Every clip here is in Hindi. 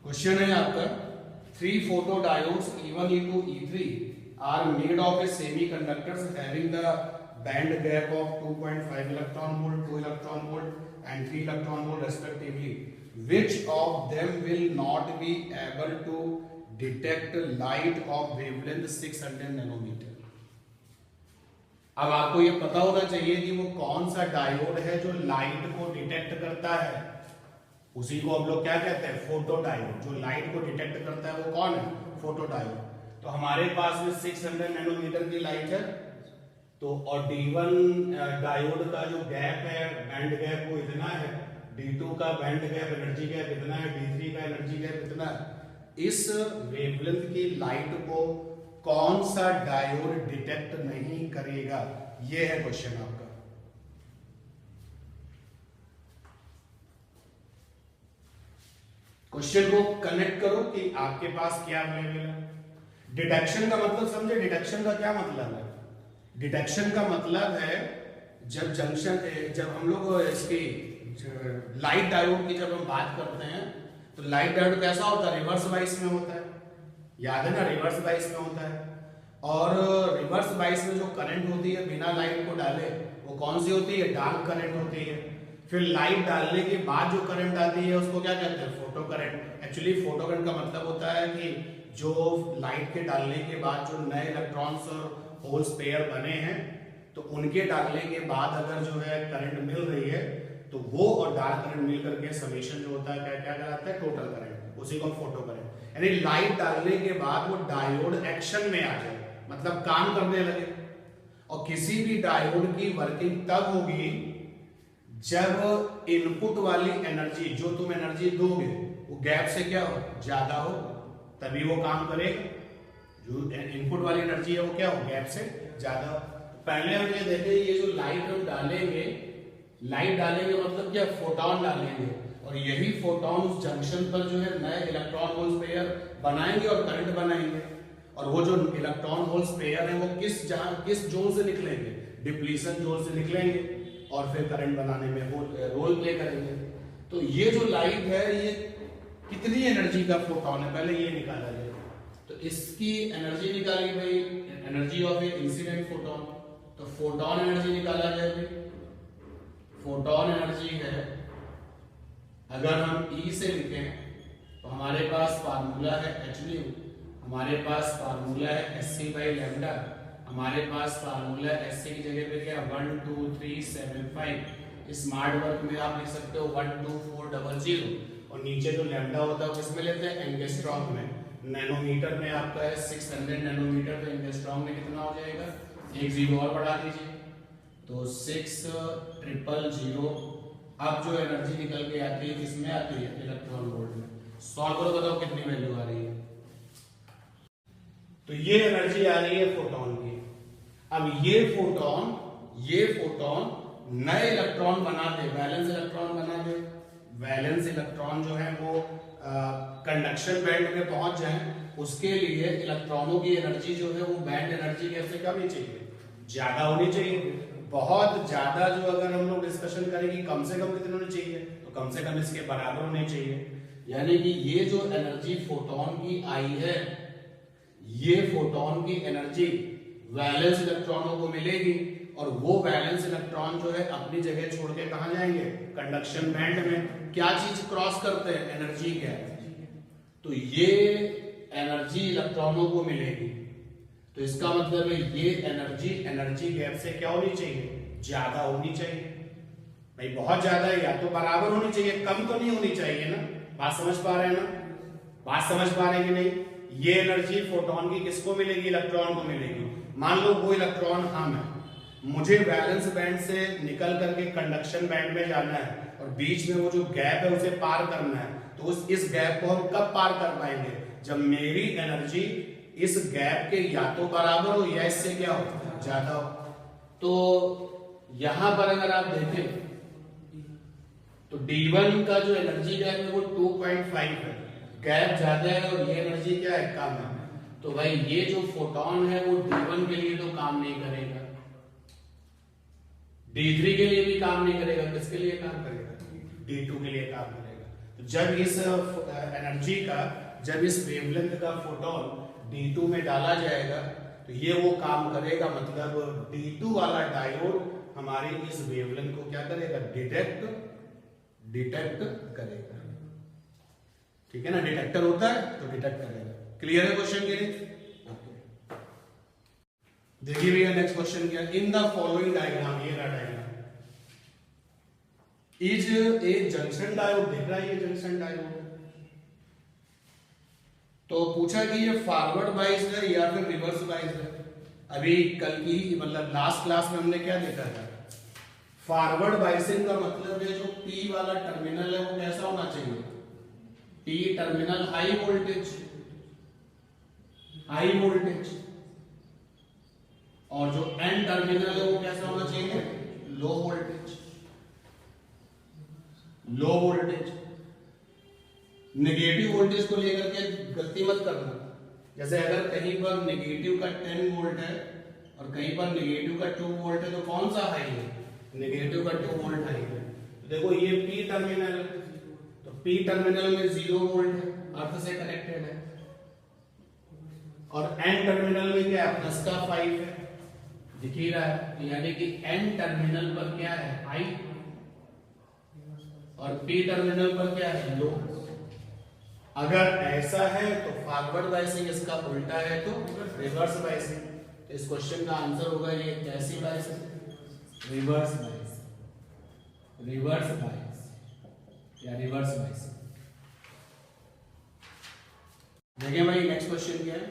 क्वेश्चन है आपका, 3 photodiodes E1, E2, E3 are made of a semiconductors having the band gap of 2.5 electron volt, 2 electron volt and 3 electron volt respectively. Which of them will not be able to detect light of wavelength 600 nanometer? अब आपको ये पता होना चाहिए कि वो कौन सा डायोड है जो लाइट को डिटेक्ट करता है। उसी को हम लोग क्या कहते हैं, फोटो डायोड। जो लाइट को डिटेक्ट करता है वो कौन है, फोटो डायोड। तो हमारे पास में 600 नैनोमीटर की लाइट है, तो और D1 डायोड का जो गैप है, बैंड गैप, वो इतना है। D2 का बैंड गैप, एनर्जी गैप इतना है। D3 का एनर्जी गैप इतना है। इस वेवलेंथ की लाइट को कौन सा डायोड डिटेक्ट नहीं करेगा, ये है क्वेश्चन आपका। क्वेश्चन को कनेक्ट करो कि आपके पास क्या अवेलेबल है। डिटेक्शन का मतलब समझे, डिटेक्शन का क्या मतलब है? डिटेक्शन का मतलब है जब हम लोग इसकी लाइट डायोड की जब हम बात करते हैं तो लाइट डायोड कैसा होता है, रिवर्स बाइस में होता है। याद है ना, रिवर्स बाइस में होता है। और रिवर्स बाइस में जो करंट होती है बिना लाइट को डाले, वो कौन सी होती है, डार्क करंट होती है। फिर लाइट डालने के बाद जो करंट आती है उसको क्या कहते हैं, photo current. Actually photo current का मतलब होता है कि जो लाइट के डालने के बाद जो नए इलेक्ट्रॉन्स और होल्स पेयर बने हैं, तो उनके डालने के बाद अगर जो है करंट मिल रही है, तो वो और डार्क करंट मिल करके समेशन जो होता है क्या क्या कहलाता है, टोटल करंट। उसी को फोटो करंट। यानी लाइट डालने के बाद वो डायोड एक्शन में आ जाए, मतलब काम करने लगे। और किसी भी डायोड की वर्किंग तब होगी जब इनपुट वाली एनर्जी, जो तुम एनर्जी दोगे, वो गैप से क्या हो, ज्यादा हो, तभी वो काम करेगा। जो इनपुट वाली एनर्जी है वो क्या हो, गैप से ज्यादा हो। पहले हम ये देखें, ये जो लाइट हम डालेंगे, लाइट डालेंगे मतलब क्या, फोटोन डालेंगे। और यही फोटोन उस जंक्शन पर जो है नए इलेक्ट्रॉन होल्स पेयर बनाएंगे और करंट बनाएंगे। और वो जो इलेक्ट्रॉन होल्स पेयर है वो किस जोन से निकलेंगे, डिप्लीशन जोन से निकलेंगे और फिर करंट बनाने में रोल प्ले करेंगे। तो ये जो लाइट है ये कितनी एनर्जी का फोटोन है, पहले ये निकाला जाए। तो इसकी एनर्जी निकाली भाई, energy of A incident photon. तो फोटोन एनर्जी निकाला जाए भाई। फोटोन एनर्जी है, अगर हम E से लिखें तो हमारे पास फार्मूला है h, हमारे पास फार्मूला है Sc बाई लैम्डा, हमारे पास फार्मूला है Sc की जगह पे क्या 1 2 3 7 5। स्मार्ट वर्क में आप लिख सकते हो 1 2 4 0 0। और नीचे जो लैम्डा होता है किसमें लेते हैं, एंगस्ट्रॉम में। नैनोमीटर में आपका है 600 नैनोमीटर, तो एंगस्ट्रॉम में कितना हो जाएगा, एक जीरो और बढ़ा दीजिए तो 6,000। अब जो एनर्जी निकल के आती है किसमें आती है, इलेक्ट्रॉन वोल्ट में। सॉल्व करो, बताओ कितनी वैल्यू आ रही है। तो ये एनर्जी आ रही है फोटोन की। अब ये फोटोन नए इलेक्ट्रॉन बना दे, वैलेंस इलेक्ट्रॉन बना दे। वैलेंस इलेक्ट्रॉन जो है वो कंडक्शन बैंड में पहुंच जाए, उसके लिए इलेक्ट्रॉनों की एनर्जी जो है वो बैंड एनर्जी कैसे कम ही चाहिए, ज्यादा होनी चाहिए। बहुत ज्यादा जो अगर हम लोग डिस्कशन करेंगे कम से कम कितने होने चाहिए, तो कम से कम इसके बराबर होने चाहिए। यानी कि ये जो एनर्जी फोटोन की आई है, ये फोटोन की एनर्जी वैलेंस इलेक्ट्रॉनों को मिलेगी। और वो वैलेंस इलेक्ट्रॉन जो है अपनी जगह छोड़ के कहां जाएंगे, कंडक्शन बैंड में। क्या चीज क्रॉस करते हैं, एनर्जी गैप। तो ये एनर्जी इलेक्ट्रॉनों को मिलेगी, तो इसका मतलब है ये एनर्जी गैप से क्या होनी चाहिए, ज्यादा होनी चाहिए। भाई बहुत ज्यादा है, या तो बराबर होनी चाहिए, कम तो नहीं होनी चाहिए ना। बात समझ पा रहे हैं ना, बात समझ पा रहे हैं कि नहीं। ये एनर्जी फोटोन की किसको मिलेगी, इलेक्ट्रॉन को मिलेगी। मान लो वो इलेक्ट्रॉन हम है, मुझे वैलेंस बैंड से निकल करके कंडक्शन बैंड में जाना है और बीच में वो जो गैप है उसे पार करना है। तो इस गैप को हम कब पार कर पाएंगे, जब मेरी एनर्जी इस गैप के या तो बराबर हो या इससे क्या हो, ज्यादा हो। तो यहां पर अगर आप देखें तो D1 का जो एनर्जी गैप है वो 2.5 है, गैप ज्यादा है और ये एनर्जी क्या है, कम है। तो भाई ये जो फोटोन है वो D1 के लिए तो काम नहीं करेगा, D3 के लिए भी काम नहीं करेगा, किसके लिए काम करेगा, D2 के लिए काम करेगा। तो जब इस एनर्जी का, जब इस वेवलेंथ का फोटोन D2 में डाला जाएगा तो ये वो काम करेगा, मतलब D2 वाला डायोड हमारी इस वेवलेंथ को क्या करेगा, डिटेक्ट करेगा। ठीक है ना, डिटेक्टर होता है तो डिटेक्ट करेगा। क्लियर है क्वेश्चन के लिए? देखिए भैया नेक्स्ट क्वेश्चन क्या, इन द फॉलोइंग डायग्राम, ये रहा diagram, is a junction diode, दिख रहा है ये जंक्शन डायोड, तो पूछा कि ये फॉरवर्ड बाइस्ड है या फिर रिवर्स बाइस्ड है। अभी कल की मतलब लास्ट क्लास में हमने क्या देखा था, फॉरवर्ड बाइसिंग का मतलब है जो P वाला टर्मिनल है वो कैसा होना चाहिए, P टर्मिनल हाई वोल्टेज, और जो N टर्मिनल है वो कैसा होना चाहिए, लो वोल्टेज। नेगेटिव वोल्टेज को लेकर के गलती मत करना, जैसे अगर कहीं पर नेगेटिव का 10 वोल्ट है और कहीं पर नेगेटिव का 2 वोल्ट है तो कौन सा हाई है, नेगेटिव का 2 वोल्ट हाई है। तो देखो ये P टर्मिनल है, तो P टर्मिनल में 0 वोल्ट है, अर्थ से कनेक्टेड है, और N टर्मिनल में क्या है, प्लस का 5 है, दिख ही रहा है, यानी कि N टर्मिनल पर क्या है, हाई, और P टर्मिनल पर क्या है, लो। अगर ऐसा है तो फॉरवर्ड बाइसिंग, इसका उल्टा है तो रिवर्स बाइसिंग। इस क्वेश्चन का आंसर होगा ये कैसी बाइसिंग, रिवर्स बाइस या रिवर्स बाइसिंग। देखिए भाई नेक्स्ट क्वेश्चन क्या है,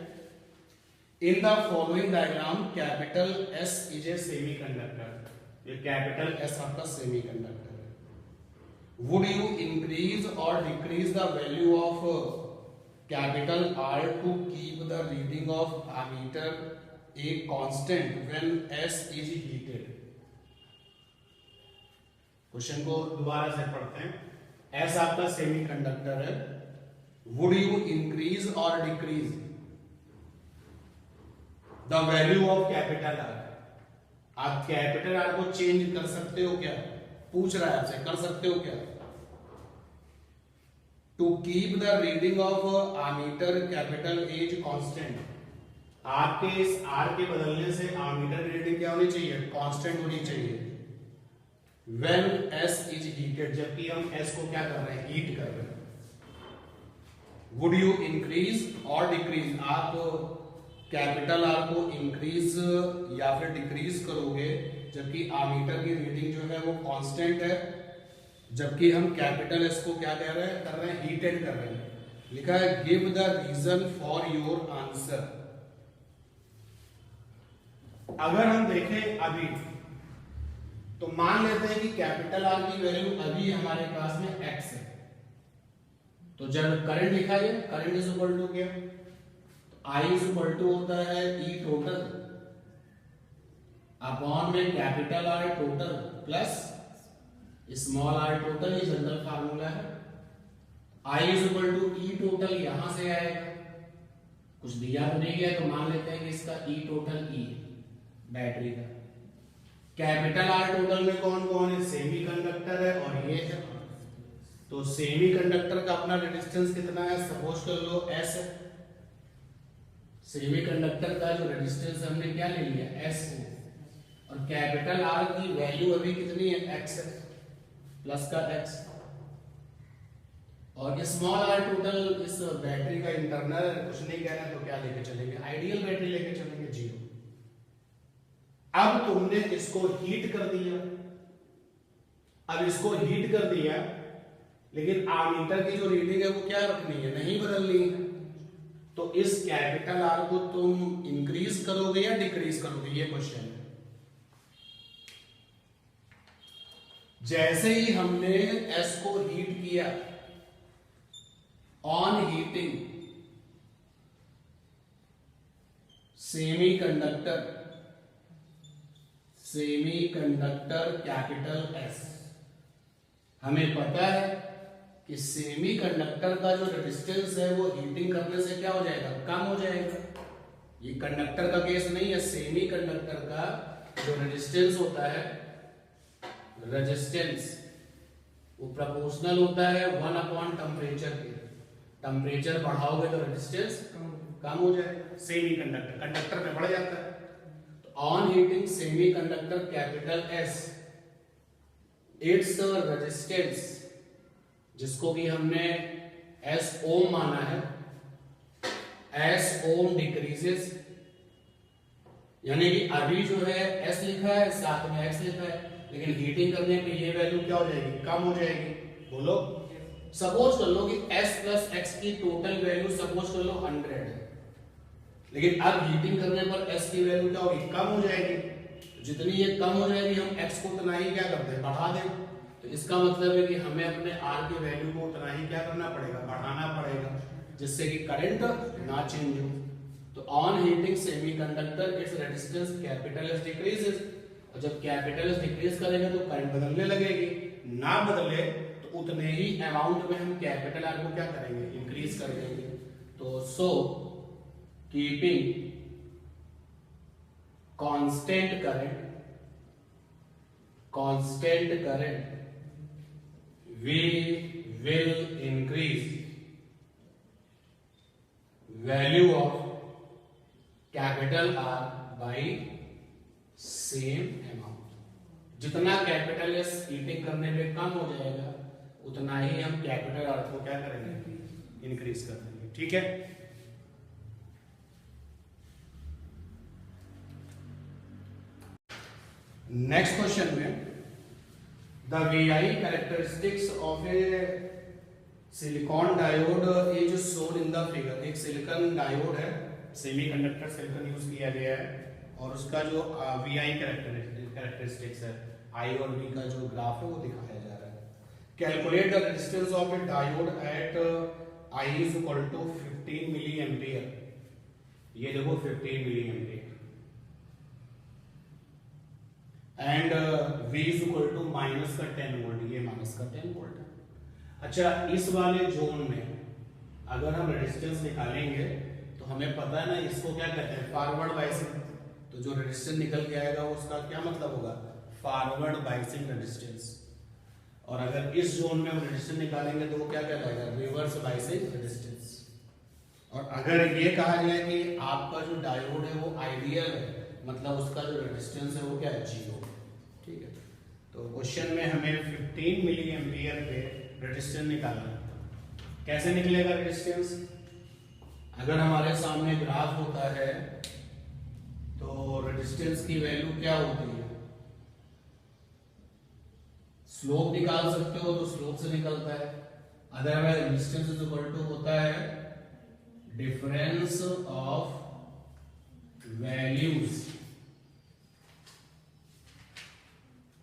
in the following diagram capital S is a semiconductor, ये कैपिटल S आपका सेमीकंडक्टर है। Would you increase or decrease the value of capital R to keep the reading of ammeter a constant when S is heated? Question को दोबारा से पढ़ते हैं। S आपका सेमीकंडक्टर है, would you increase or decrease the value of capital R? आप कैपिटल R को चेंज कर सकते हो क्या, पूछ रहा है आपसे, कर सकते हो क्या? To keep the reading of ammeter capital as constant, आपके इस R के बदलने से आमीटर की रीडिंग क्या होनी चाहिए, कांस्टेंट होनी चाहिए। व्हेन S इज हीटेड, जबकि हम S को क्या कर रहे हैं, हीट कर रहे हैं। वुड यू इंक्रीज और डिक्रीज, आप कैपिटल R को इंक्रीज या फिर डिक्रीज करोगे जबकि आमीटर की रीडिंग जो है वो कांस्टेंट है, जबकि हम कैपिटल S को क्या कर रहे हैं, हीटेड कर रहे हैं। लिखा है give the reason for your answer. अगर हम देखें अभी तो मान लेते हैं कि कैपिटल R की वैल्यू अभी हमारे पास में x है, तो जब करंट लिखा है, करंट इज इक्वल टू क्या, I इज इक्वल टू होता है E टोटल अपॉन में capital R total plus small r total, ये जनरल फार्मूला है। I is equal to E total, यहां से आएगा, कुछ दिया तो नहीं गया तो मान लेते हैं कि इसका E टोटल E बैटरी का। कैपिटल R टोटल में कौन कौन है, सेमीकंडक्टर है और ये है, तो सेमीकंडक्टर का अपना रेजिस्टेंस कितना है, सपोज कर लो S है। सेमीकंडक्टर का जो रेजिस्टेंस हमने क्या ले लिया, S है, और कैपिटल R की वैल्यू अभी कितनी है, x है, प्लस का x, और स्मॉल r टोटल इस बैटरी का इंटरनल कुछ नहीं कहना तो क्या लेके चलेंगे, आइडियल बैटरी लेके चलेंगे 0। अब तुमने इसको हीट कर दिया, अब इसको हीट कर दिया, लेकिन आमीटर की जो रीडिंग है वो क्या रखनी है, नहीं बदलनी है, तो इस कैपिटल R को तुम इंक्रीज करोगे या डिक्रीज करोगे, ये क्वेश्चन है। जैसे ही हमने S को हीट किया, on heating semiconductor capital S, हमें पता है कि सेमीकंडक्टर का जो रेजिस्टेंस है वो हीटिंग करने से क्या हो जाएगा, कम हो जाएगा। ये कंडक्टर का केस नहीं है, सेमीकंडक्टर का जो रेजिस्टेंस होता है, रेजिस्टेंस वो प्रोपोर्शनल होता है 1 अपॉन टेम्परेचर के। टेम्परेचर बढ़ाओगे तो रेजिस्टेंस कम हो जाएगा। सेमीकंडक्टर कंडक्टर में बढ़ जाता है। तो on heating semiconductor capital S, its resistance, जिसको कि हमने एस ओम माना है, एस ओम डिक्रीजेस, यानी कि अभी जो है एस लिखा है, साथ में एक्स लिखा है, लेकिन हीटिंग करने पे ये वैल्यू क्या हो जाएगी, कम हो जाएगी। बोलो, सपोज कर लो कि s प्लस एक्स की टोटल वैल्यू सपोज कर लो 100 है, लेकिन अब हीटिंग करने पर s की वैल्यू क्या होगी, कम हो जाएगी। जितनी ये कम हो जाएगी हम x को उतना ही क्या करते हैं, बढ़ा दें। तो इसका मतलब है कि हमें अपने r की वैल्यू को उतना ही क्या करना पड़ेगा, बढ़ाना पड़ेगा, जिससे कि करंट ना चेंज हो। तो on heating semiconductor its resistance capital S decreases, और जब कैपिटल एस डिक्रीज करेंगे तो करंट बदलने लगेगी, ना बदले तो उतने ही अमाउंट में हम कैपिटल आर को क्या करेंगे, इंक्रीज कर देंगे। तो so keeping constant current we will increase value of capital R by same amount। जितना कैपिटल एस हीटिंग करने में कम हो जाएगा उतना ही हम कैपिटल आर को क्या करेंगे, इंक्रीज कर देंगे। ठीक है, नेक्स्ट क्वेश्चन में the VI characteristics of a silicon diode is shown in the figure। एक सिलिकॉन डायोड है, सेमीकंडक्टर सिलिकॉन यूज किया गया है, और उसका जो VI कैरेक्टरिस्टिक्स है, I और V का जो ग्राफ है वो दिखाया जा रहा है। Calculate the resistance of a diode at I is equal to 15 milli ampere. ये देखो 15 milli ampere and V is equal to minus का 10 वोल्ट, ये माइनस का 10 वोल्ट है। अच्छा, इस वाले जोन में अगर हम रेजिस्टेंस निकालेंगे तो हमें पता है ना इसको क्या कहते हैं, फॉरवर्ड बाइसिंग। तो जो रेजिस्टेंस निकल के आएगा उसका क्या मतलब होगा, फॉरवर्ड बाइसिंग रेजिस्टेंस। और अगर इस जोन में हम रेजिस्टेंस निकालेंगे तो वो क्या कहलाएगा, रिवर्स बाइसिंग रेजिस्टेंस। और अगर ये कहा जाए कि आपका जो डायोड है वो आइडियल है, मतलब उसका जो रेजिस्टेंस है वो क्या है, 0। ठीक है, तो क्वेश्चन में हमें 15 मिली एम्पियर पे रेजिस्टेंस निकालना है। कैसे निकलेगा रेजिस्टेंस, अगर हमारे सामने ग्राफ होता है तो रेजिस्टेंस की वैल्यू क्या होती है, स्लोप निकाल सकते हो तो स्लोप से निकलता है, otherwise resistance is equal to होता है डिफरेंस ऑफ वैल्यूज।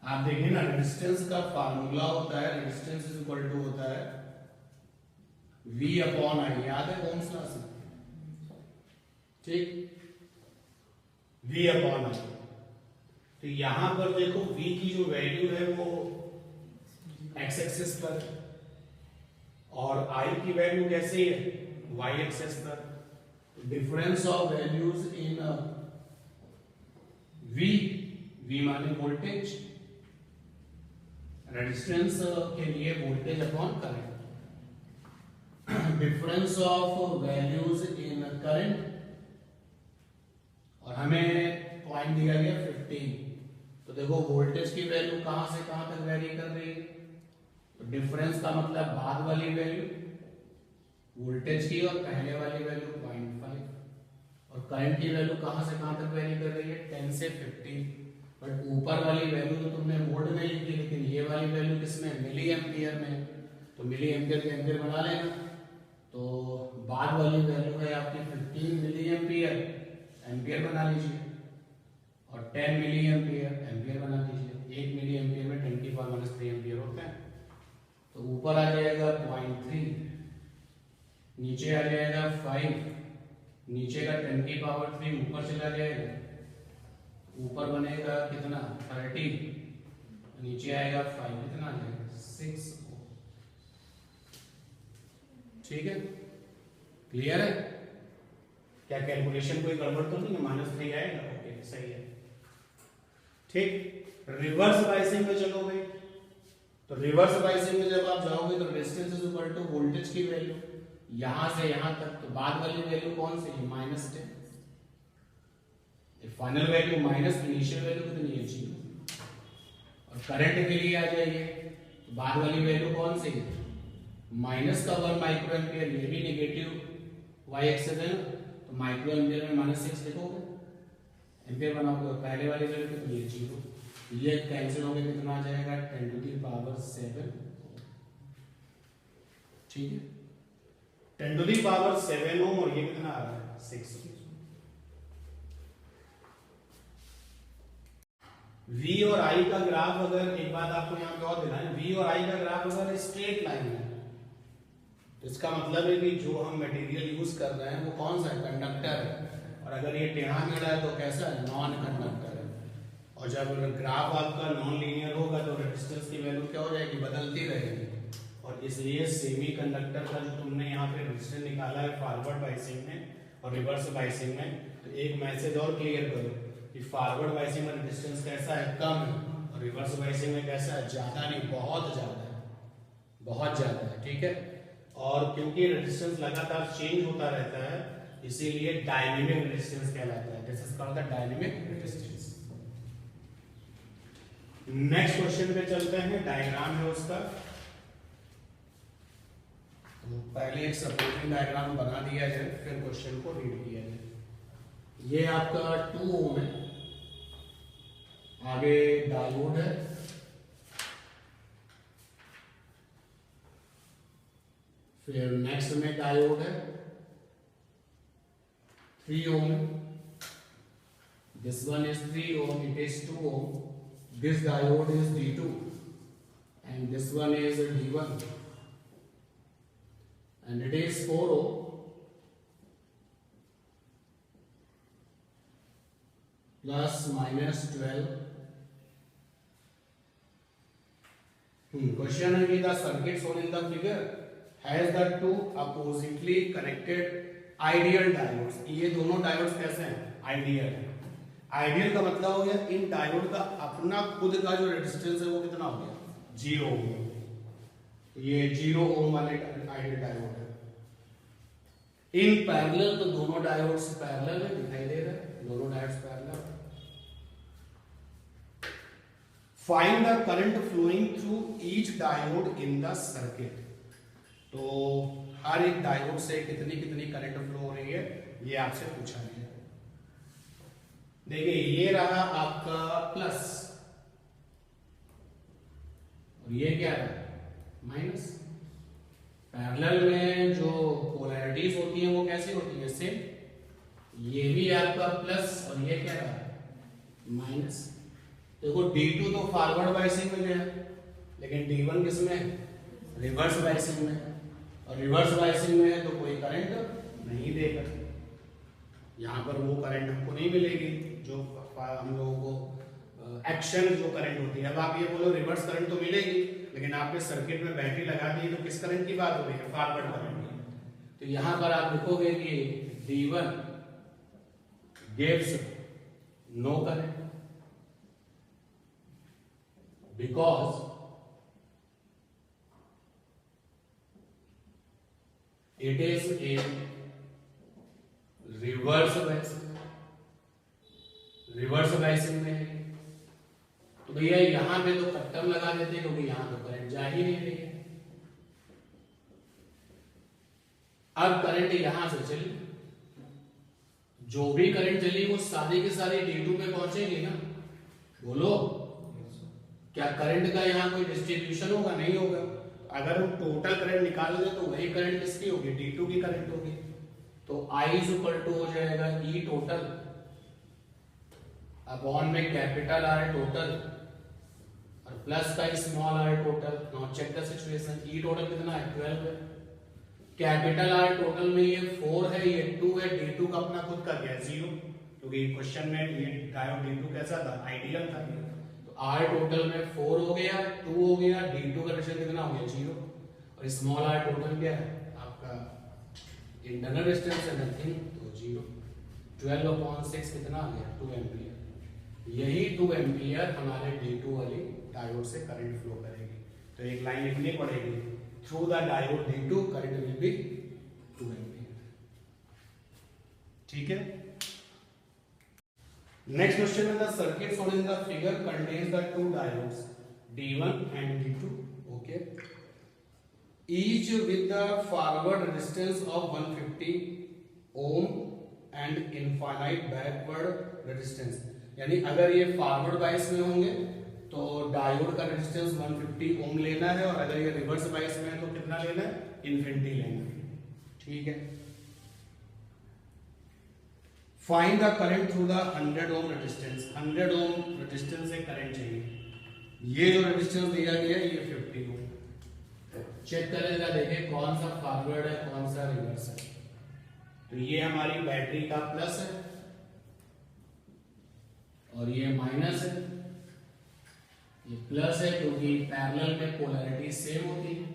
आप देखिए ना, रेजिस्टेंस का फार्मूला होता है, रेजिस्टेंस इज इक्वल टू होता है V अपॉन I, याद है कौन सा से, ठीक, V अपॉन I। तो यहां पर देखो V की जो वैल्यू है वो x एक्सिस पर, और I की वैल्यू कैसे है, y एक्सिस पर। Difference of values in V माने वोल्टेज, रेजिस्टेंस के लिए voltage upon current, difference of values in current, और हमें पॉइंट दिया गया 15। तो देखो वोल्टेज की वैल्यू कहां से कहां तक वेरी कर रही है, तो डिफरेंस का मतलब बाद वाली वैल्यू वोल्टेज की और पहले वाली वैल्यू 0.5, और करंट की वैल्यू कहां से कहां तक वेरी कर रही है, 10 से 15। बट ऊपर वाली वैल्यू तो तुमने वोल्ट में लिखी, लेकिन ये वाली वैल्यू किसमें, मिली एम्पियर में, तो मिली एम्पियर के एम्पियर बना लेना। तो बाद वाली वैल्यू है आपकी 15 मिली एम्पियर, एम्पियर बना लीजिए, और 10 मिली एम्पियर, एम्पियर बना लीजिए। 1 मिली एम्पियर में 10⁻³ एम्पियर होता है। तो ऊपर आ जाएगा 0.3, नीचे आ जाएगा 5, नीचे का 10⁻³ ऊपर चला जाएगा, ऊपर बनेगा कितना 30, नीचे आएगा 5, कितना आ जाएगा 6। ठीक है, क्लियर है, क्या कैलकुलेशन कोई गड़बड़ तो नहीं है, -3 आएगा, ओके सही है। ठीक, रिवर्स बाइसिंग में चलो भाई, तो रिवर्स बायसिंग में जब आप जाओगे तो resistance is equal to voltage की वैल्यू यहां से यहां तक, तो बाद वाली वैल्यू कौन सी है? -10। Final value minus initial value कितनी है? 0। और करंट के लिए आ जाइए तो बाद वाली वैल्यू कौन सी है? माइनस का 1 माइक्रो एम्पियर, ये भी नेगेटिव y एक्सिस है ना, तो माइक्रो एम्पियर में -6 लिखोगे, एम्पियर बनाओगे, और पहले वाली वैल्यू कितनी है? 0। ये कैंसिल होकर कितना आ जाएगा? 10⁻7। ठीक है, 10⁻7 ओम, और ये कितना आ रहा है? 6। V और I का ग्राफ, अगर एक बात आपको यहाँ पे और देना है, V और I का ग्राफ अगर स्ट्रेट लाइन है तो इसका मतलब है कि जो हम मटेरियल यूज कर रहे हैं वो कौन सा है? कंडक्टर है। और अगर ये टेढ़ा मेढ़ा है तो कैसा है? नॉन कंडक्टर है। और जब ग्राफ आपका नॉन लीनियर होगा तो रेजिस्टेंस की वैल्यू क्या हो जाएगी? बदलती रहेगी। और इसलिए सेमी कंडक्टर का जो तुमने यहाँ पे रेजिस्टेंस निकाला है फॉरवर्ड बायसिंग में और रिवर्स बायसिंग में, तो एक मैसेज और क्लियर करो कि फॉरवर्ड बायसिंग में रेजिस्टेंस कैसा है? कम है। और रिवर्स बायसिंग में कैसा है? ज्यादा नहीं, बहुत ज्यादा है, बहुत ज्यादा है। ठीक है, और क्योंकि रेजिस्टेंस लगातार चेंज होता रहता है इसीलिए डायनेमिक रेजिस्टेंस कहलाता है। This is called the dynamic resistance. Next question पे चलते हैं, डायग्राम है उसका। तो पहले एक सपोर्टिंग डायग्राम बना दिया जाए, फिर क्वेश्चन को रीड किया जाए। ये आपका 2 ओम है, आगे डायोड है, फिर नेक्स्ट में डायोड है 3 ohm. This one is 3 ohm, it is 2 ohm. This diode is D2 and this one is D1 and it is 4 ohm plus minus 12. Question है कि the circuit shown in the figure has the two oppositely connected ideal diodes. ये दोनों डायोड्स कैसे हैं? आइडियल है। आइडियल का मतलब हो गया इन डायोड का अपना खुद का जो रेजिस्टेंस है वो कितना हो गया? 0 ओम। ये 0 ओम वाले आइडियल डायोड है। इन पैरेलल, तो दोनों डायोड्स पैरेलल है, दिखाई दे रहा है, दोनों diodes parallel. Find the current flowing through each diode in the circuit. तो हर एक डायोड से कितनी कितनी करंट फ्लो हो रही है ये आपसे पूछा गया। देखिए ये रहा आपका प्लस और ये क्या है? माइनस। पैरेलल में जो पोलैरिटीज होती हैं वो कैसी होती है? सेम। ये भी आपका प्लस और ये क्या रहा? माइनस। देखो D2 तो फॉरवर्ड बायसिंग में गया, लेकिन D1 किस में? रिवर्स बायसिंग में। और रिवर्स बायसिंग में है तो कोई करंट नहीं देगा, यहाँ पर वो करंट हमको नहीं मिलेगी जो हम लोगों को एक्शन जो करंट होती है। अब आप ये बोलो रिवर्स करंट तो मिलेगी, लेकिन आपने सर्किट में बैटरी लगा दी तो किस करंट की बात हो रही है? फॉरवर्ड करंट की। तो यहाँ पर आप लिखोगे कि D1 gives no current because it is a reverse biasing. Reverse biasing में है तो भैया यहां पे तो कट्टम लगा देते हैं क्योंकि यहां तो करंट जा ही नहीं रही है। अब करंट यहां से चली, जो भी करंट चली वो सारी की सारी D2 पे पहुंचेगी ना? बोलो, क्या करंट का यहाँ कोई डिस्ट्रीब्यूशन होगा? नहीं होगा। अगर हम टोटल करंट निकालोगे तो वही करंट किसकी होगी? D2 की करंट होगी। तो I इज इक्वल टू हो जाएगा E टोटल अपॉन में कैपिटल R टोटल और प्लस का small r total. Now check the situation, E total कितना है? 12 है। कैपिटल R टोटल में ये 4 है, ये 2 है, D2 का अपना खुद का क्या है? 0, क्योंकि क्वेश्चन में ये डायोड D2 कैसा था? आइडियल था। तो R टोटल में 4 हो गया, 2 हो गया, D2 का रेशियो कितना हो गया? 0। और स्मॉल r टोटल क्या है? आपका इंटरनल रेजिस्टेंस है, नथिंग, तो 0। 12/6 कितना आ गया? 2 एम्पियर। यही 2 एम्पियर हमारे D2 वाली डायोड से करंट फ्लो करेगी। तो तो एक लाइन लिखनी पड़ेगी, through the diode D2 current will be 2 ampere. ठीक है। नेक्स्ट क्वेश्चन है, the circuit shown in the figure contains the two diodes D1 and D2, okay, each with the forward resistance of 150 ohm and infinite backward resistance. यानी अगर ये फॉरवर्ड बायस में होंगे तो डायोड का रेजिस्टेंस 150 ओम लेना है, और अगर ये रिवर्स बायस में है तो कितना लेना है, इन्फिनिटी लेना है। ठीक है। Find the current through the 100 ohm resistance. 100 ohm resistance से करंट चाहिए। ये जो रेजिस्टेंस दिया गया है ये 50 ओम। चेक करेगा, देखें कौन सा फॉरवर्ड है कौन सा रिवर्स है। तो ये हमारी बैटरी का प्लस है और ये माइनस है। ये प्लस है क्योंकि पैरेलल में पोलैरिटी सेम होती है।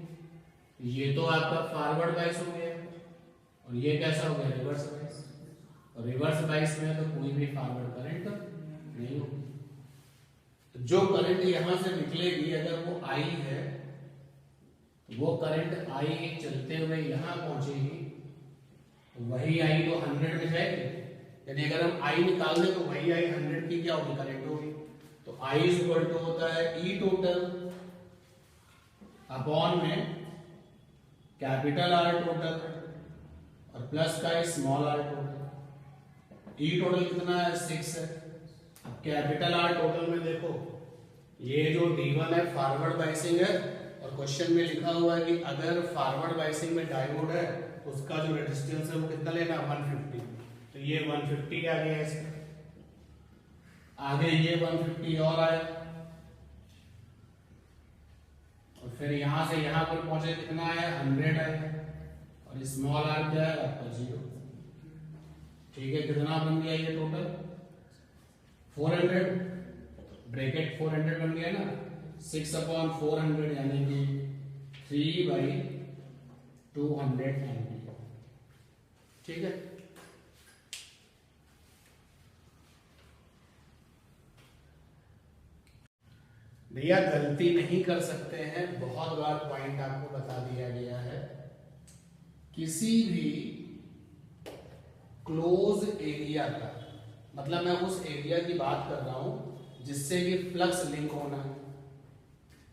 ये तो आपका फॉरवर्ड बायस हो गया और ये कैसा हो गया, रिवर्स बायस। और रिवर्स बायस में तो कोई भी फॉरवर्ड करंट नहीं होगी। तो जो करंट यहां से निकलेगी अगर वो I है तो वो करंट I चलते हुए यहां पहुंचेगी, तो वही I तो 100 में जाएगी। यानी अगर हम I निकाल दें तो वही I 100 की क्या होगी, करंट होगी। तो I इक्वल टू होता है E टोटल अपॉन में कैपिटल R टोटल और प्लस का small r total. E total कितना है, 6 है। अब कैपिटल R टोटल में देखो, ये जो D1 है फॉरवर्ड बायसिंग है, और क्वेश्चन में लिखा हुआ है कि अगर फॉरवर्ड बायसिंग में डायोड है तो उसका जो रेजिस्टेंस है वो कितना लेना, 150। तो ये 150 आ गया इसका, आगे ये 150 और आया, और फिर यहां से यहां पर पहुंचे कितना आया, 100 आया, और स्मॉल r क्या है आपका 0। ठीक है, कितना बन गया ये टोटल 400, ब्रैकेट 400 बन गया ना, 6/400 यानी कि 3/200 एम्पीयर। ठीक है। भैया गलती नहीं कर सकते हैं, बहुत बार पॉइंट आपको बता दिया गया है। किसी भी क्लोज एरिया का मतलब, मैं उस एरिया की बात कर रहा हूं जिससे कि फ्लक्स लिंक होना है,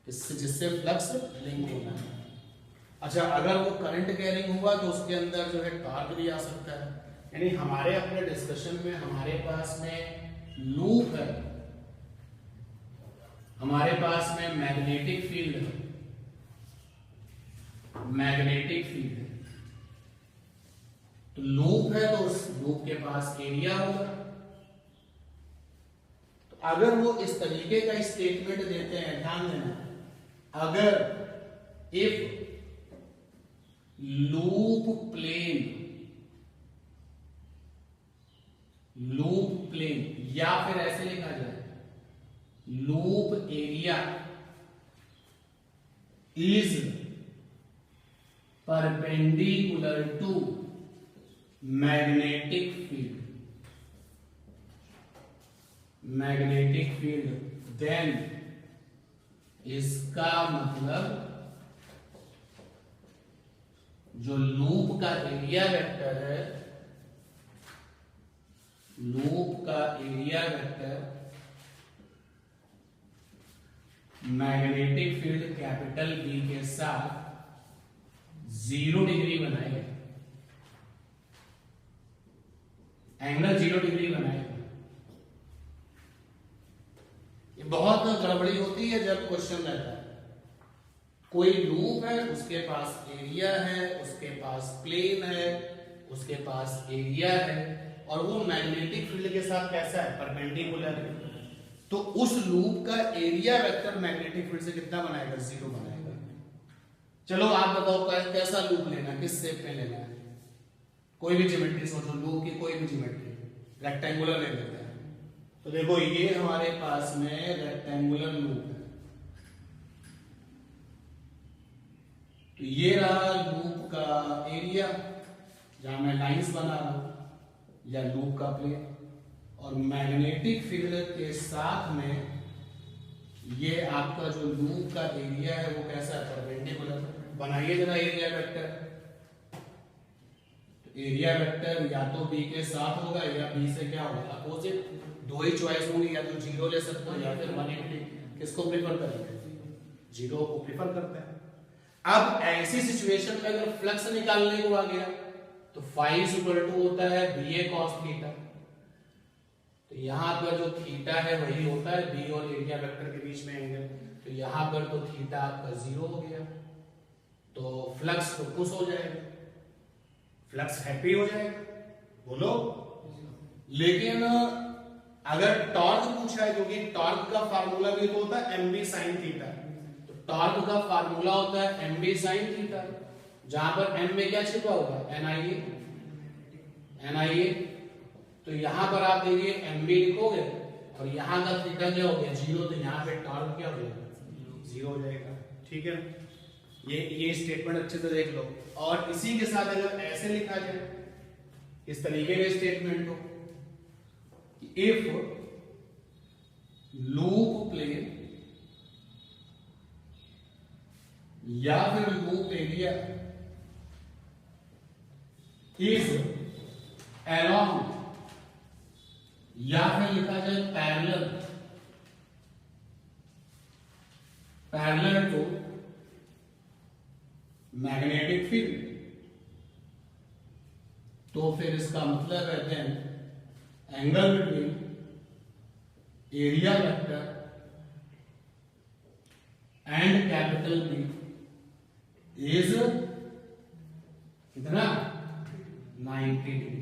जिससे फ्लक्स लिंक होना है। अच्छा, अगर वो करंट कैरिंग हुआ तो उसके अंदर जो है टॉर्क भी आ सकता है। यानी हमारे अपने डिस्कशन में हमारे पास में लूप है, हमारे पास में मैग्नेटिक फील्ड है, मैग्नेटिक फील्ड है। तो लूप है तो उस लूप के पास एरिया होगा। तो अगर वो इस तरीके का स्टेटमेंट देते हैं, ध्यान देना, अगर इफ लूप प्लेन या फिर ऐसे लिखा जाए loop area is perpendicular to magnetic field, then इसका मतलब जो लूप का एरिया वेक्टर है, लूप का area vector magnetic field capital B के साथ 0 डिग्री बनाएगा, एंगल 0 डिग्री बनाएगा। ये बहुत गड़बड़ी होती है जब क्वेश्चन रहता है, कोई लूप है, उसके पास एरिया है, उसके पास प्लेन है, उसके पास एरिया है, और वो मैग्नेटिक फील्ड के साथ कैसा है, परपेंडिकुलर है। तो उस लूप का एरिया वेक्टर मैग्नेटिक फील्ड से कितना बनाएगा, 0 बनाएगा। चलो आप बताओ कैसा लूप लेना, किस शेप में लेना है। कोई भी ज्योमेट्री सोचो, लूप की कोई भी ज्योमेट्री, रेक्टेंगुलर ले लेते हैं। तो देखो ये हमारे पास में रेक्टेंगुलर लूप है, तो ये रहा लूप का एरिया जहां मैं लाइंस बना रहा हूं, या लूप का प्लेन, और मैग्नेटिक फील्ड के साथ में ये आपका जो लूप का एरिया है वो कैसा है, परपेंडिकुलर। बनाइए जरा एरिया वेक्टर। तो एरिया वेक्टर या तो बी के साथ होगा या बी से क्या होगा, अपोजिट। दो ही चॉइस होंगी, या तो जीरो ले सकते हो या फिर 180। किसको प्रेफर करेंगे, जीरो को प्रेफर करते हैं। अब ऐसी सिचुएशन में अगर फ्लक्स निकालने को आ गया तो फाई इक्वल टू होता है बी ए कॉस थीटा। तो यहां पर जो थीटा है वही होता है बी और एरिया वेक्टर के बीच में एंगल। तो यहां पर तो थीटा आपका जीरो हो गया, तो फ्लक्स तो खुश हो जाएगा, फ्लक्स हैप्पी हो जाएगा, बोलो। लेकिन अगर टॉर्क पूछा है, क्योंकि टॉर्क का फार्मूला भी तो होता है एम बी साइन थीटा। तो टॉर्क का फार्मूला होता है एम बी साइन थीटा, जहां पर एम में क्या छिपा होगा, एन आई ए। तो यहां पर आप देखिए एम बी लिखोगे और यहां का थीटा क्या हो गया, जीरो। तो यहां पे टॉर्क क्या हो जाएगा, जीरो हो जाएगा। ठीक है, ये स्टेटमेंट अच्छे से देख लो। और इसी के साथ अगर ऐसे लिखा जाए, इस तरीके के स्टेटमेंट को, इफ लूप प्लेन या फिर लूप एरिया इज अलोंग, या फिर लिखा जाए पैरेलल टू मैग्नेटिक फील्ड, तो फिर इसका मतलब है then angle between area vector and capital B is कितना, 90 डिग्री।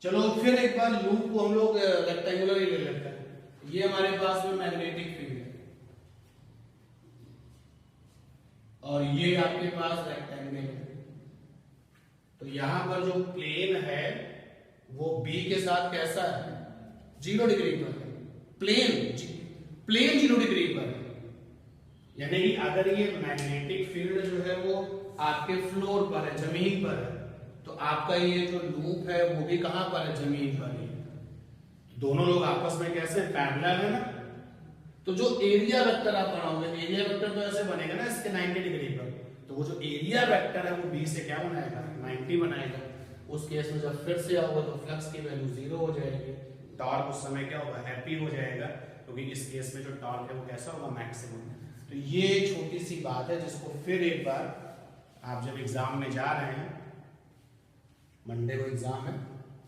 चलो फिर एक बार लूप को हम लोग रेक्टेंगुलर ही ले लेते हैं। ये हमारे पास में मैग्नेटिक फील्ड है और ये आपके पास रेक्टेंगल है। तो यहां पर जो प्लेन है वो बी के साथ कैसा है, 0 डिग्री पर है। प्लेन 0 डिग्री पर है, यानी कि अगर ये मैग्नेटिक फील्ड जो है वो आपके फ्लोर पर है, जमीन पर है, तो आपका ये जो लूप है वो भी कहां पर है, जमीन पर है। दोनों लोग आपस में कैसे पैरेलल है ना। तो जो एरिया वेक्टर आप बनाओगे, एरिया वेक्टर तो ऐसे बनेगा ना इसके 90 डिग्री पर। तो वो जो एरिया वेक्टर है वो बी से क्या बनाएगा, 90 बनाएगा। उस केस में जब फिर से आओगे तो फ्लक्स की वैल्यू 0 हो जाएगी, टॉर्क उस समय क्या होगा, हैप्पी हो जाएगा, क्योंकि इस केस में जो टॉर्क है वो कैसा होगा, मैक्सिमम। तो ये छोटी सी बात है जिसको फिर एक बार आप जब एग्जाम में जा रहे हैं, मंडे को एग्जाम है,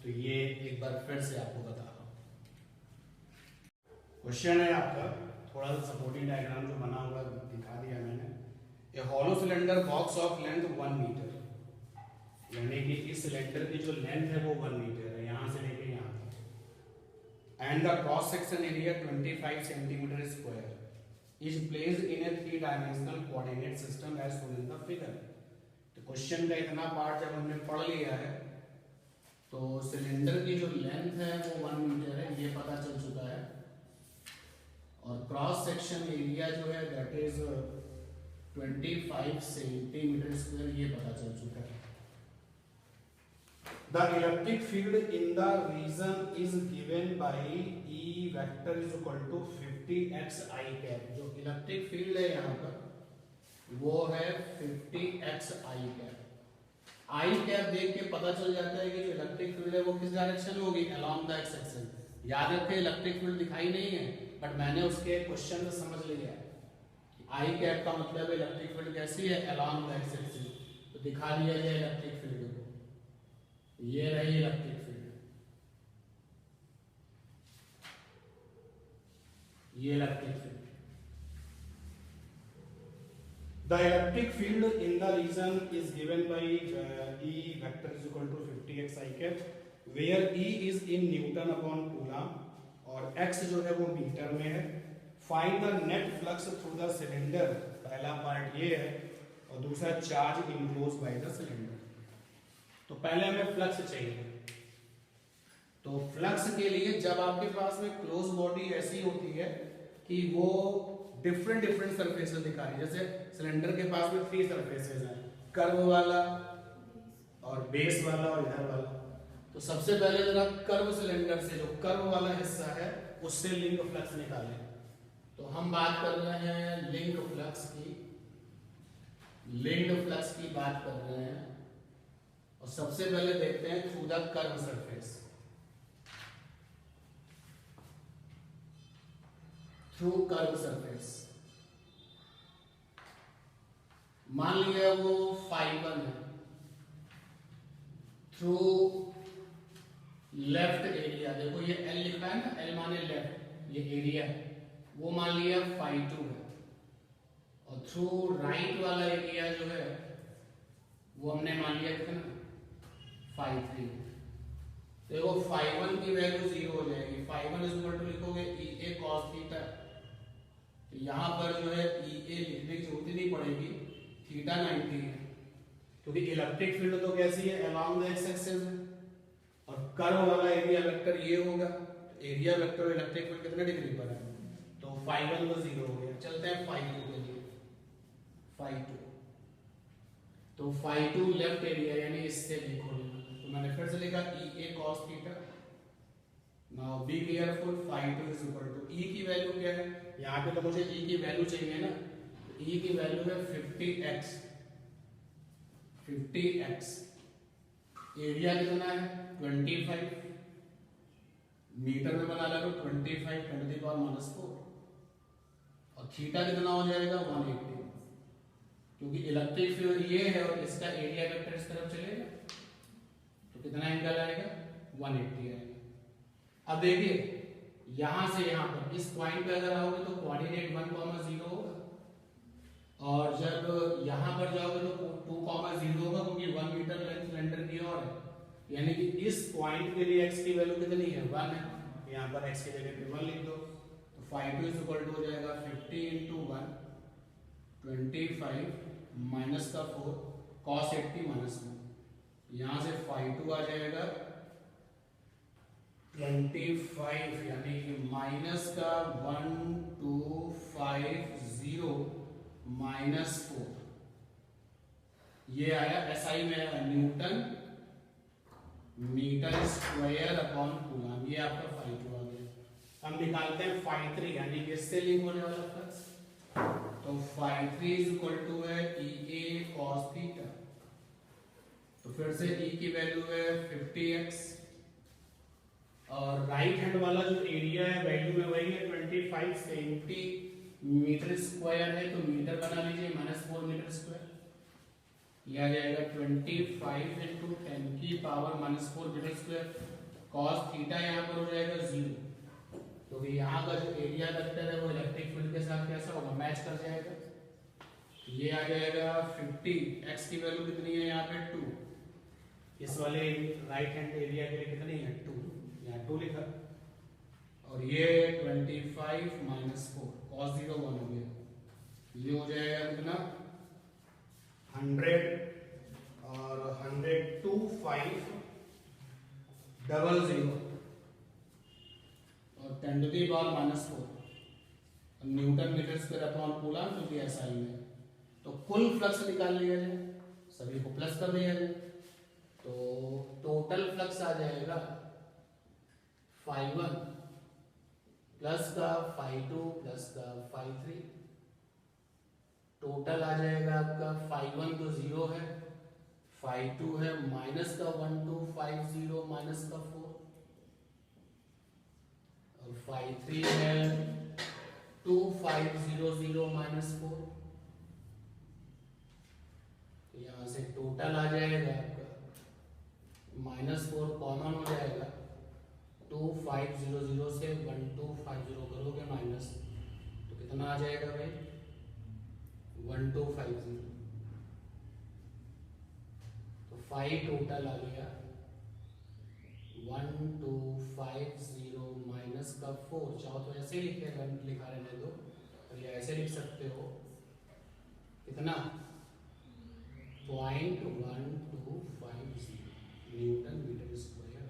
तो ये एक बार फिर से आपको बता रहा हूं। क्वेश्चन है आपका, थोड़ा सा सपोर्टिंग डायग्राम जो बना हुआ दिखा दिया मैंने। A hollow cylinder box of length 1 metre, यानी कि इस सिलेंडर की जो लेंथ है वो 1 मीटर है, यहां से लेके यहां तक। And the cross section area 25 centimetre square is placed in a 3 dimensional coordinate system as shown in the figure. तो क्वेश्चन का इतना पार्ट जब हमने पढ़ लिया है तो सिलेंडर की जो लेंथ है वो 1 मीटर है, ये पता चल चुका है। और क्रॉस सेक्शन एरिया जो है दैट इज 25 सेंटीमीटर स्क्वायर, ये पता चल चुका है। The electric field in the region is given by E vector is equal to 50x I cap। जो इलेक्ट्रिक फील्ड है यहाँ पर वो है 50x I cap। I cap देख के पता चल जाता है कि जो इलेक्ट्रिक फील्ड है वो किस डायरेक्शन में होगी, along the x axis। याद रखें इलेक्ट्रिक फील्ड दिखाई नहीं है, बट मैंने उसके क्वेश्चन से समझ लिया है कि I cap का मतलब इलेक्ट्रिक फील्ड कैसी है, along the x axis। तो दिखा दिया गया इलेक्ट्रिक फील्ड को, ये रही इलेक्ट्रिक फील्ड, ये electric field. The electric field in the region is given by E vector is equal to 50x I cap, where E is in Newton upon Coulomb और x जो है वो मीटर में है। Find the net flux through the cylinder, पहला पार्ट ये है, और दूसरा charge enclosed by the cylinder। तो पहले हमें फ्लक्स चाहिए। तो फ्लक्स के लिए जब आपके पास में क्लोज बॉडी ऐसी होती है कि वो डिफरेंट सरफेसेस दिखा रही है, जैसे सिलेंडर के पास में 3 सरफेसेस हैं, कर्व वाला और बेस वाला और इधर वाला। तो सबसे पहले जरा कर्व सिलेंडर से जो कर्व वाला हिस्सा है उससे लिंक फ्लक्स निकालें। तो हम बात कर रहे हैं लिंक फ्लक्स की, लिंक फ्लक्स की बात कर रहे हैं। और सबसे पहले देखते हैं through the curve surface, through curve surface. मान लिया वो φ1 है, थ्रू लेफ्ट एरिया, देखो ये L लिखा है ना, L माने लेफ्ट, ये एरिया वो मान लिया φ2 है। और थ्रू राइट वाला एरिया जो है वो हमने मान लिया कितना, φ3। देखो φ1 की वैल्यू 0 हो जाएगी, φ1 इज इक्वल टू लिखोगे EA cos थीटा। तो यहां पर जो है EA लिखने की जरूरत ही नहीं पड़ेगी, थीटा 90 है, क्योंकि इलेक्ट्रिक फील्ड तो कैसी है, अलोंग द एक्स एक्सिस है। और कर्व वाला एरिया वेक्टर ये होगा, तो एरिया वेक्टर और इलेक्ट्रिक फील्ड कितने डिग्री पर है, तो φ1 तो 0 हो गया। चलते हैं φ2 के लिए, φ2 तो φ2 लेफ्ट एरिया यानी इससे लिखो, तो मैंने फिर से लिखा EA cos theta. Now be careful, φ2 is equal to E की वैल्यू क्या है, यहाँ पे तो मुझे E की वैल्यू चाहिए ना, तो E की वैल्यू है 50x, 50x। एरिया कितना है 25, मीटर में बना लो 25 10⁻⁻⁴। और थीटा कितना हो जाएगा 180, क्योंकि इलेक्ट्रिक फील्ड ये है और इसका एरिया वेक्टर इस तरफ चलेगा, तो कितना एंगल आएगा 180 आएगा। अब देखिए यहां से यहां पर इस पॉइंट पे अगर आओगे तो कोऑर्डिनेट 1,0 होगा, और जब यहां पर जाओगे तो 2,0 होगा, क्योंकि 1 मीटर लेंथ सिलेंडर की और है, यानी कि इस पॉइंट के लिए x की वैल्यू कितनी है 1 है, यहां पर x की जगह पे 1 लिख दो। तो φ2 इज इक्वल टू हो जाएगा 50 × 1 25 माइनस का 4 cos 80 माइनस 1, यहां से φ2 आ जाएगा 25 यानी कि माइनस का 1250 माइनस 4, ये आया SI में आया newton metre square upon coulomb, ये आपका φ2 आ गया। हम निकालते हैं φ3 यानी कि इससे लिंक होने वाला फ्लक्स, तो φ3 इज इक्वल टू है EA cos थीटा। तो फिर से E की वैल्यू है 50x, और राइट हैंड वाला जो एरिया है वैल्यू में वही है 25 सेंटीमीटर स्क्वायर है, तो मीटर बना लीजिए -4 मीटर स्क्वायर, यह आ जाएगा 25 × 10⁻⁻⁴ मीटर स्क्वायर। cos थीटा यहाँ पर हो जाएगा 0, क्योंकि यहाँ का जो एरिया वेक्टर है वो इलेक्ट्रिक फील्ड के साथ कैसा होगा, मैच कर जाएगा। ये आ जाएगा 50, x की वैल्यू कितनी है यहाँ पे 2, इस वाले राइट हैंड एरिया के लिए कितनी है 2, यहाँ 2 लिखा, और ये 25 -4 cos 0 1 हो गया, ये हो जाएगा कितना 100 और 102,500 और 10⁻⁻⁴ newton metre square upon coulomb, क्योंकि SI में। तो कुल फ्लक्स निकाल लिया जाए, सभी को प्लस कर दिया जाए, तो टोटल फ्लक्स आ जाएगा φ1 प्लस का φ2 प्लस का φ3, टोटल आ जाएगा आपका φ1 तो 0 है, φ2 है माइनस का 1250 माइनस का 4, और φ3 है 2500 माइनस 4। यहां से टोटल आ जाएगा आपका -4 कॉमन हो जाएगा, 2500 से 1250 करोगे माइनस, तो कितना आ जाएगा भाई 1250, तो फाइव टोटल आ गया 1250 माइनस का 4। चाहो तो ऐसे ही लिखा रहने दो, और ये ऐसे लिख सकते हो कितना 0.1250 न्यूटन मीटर स्क्वायर।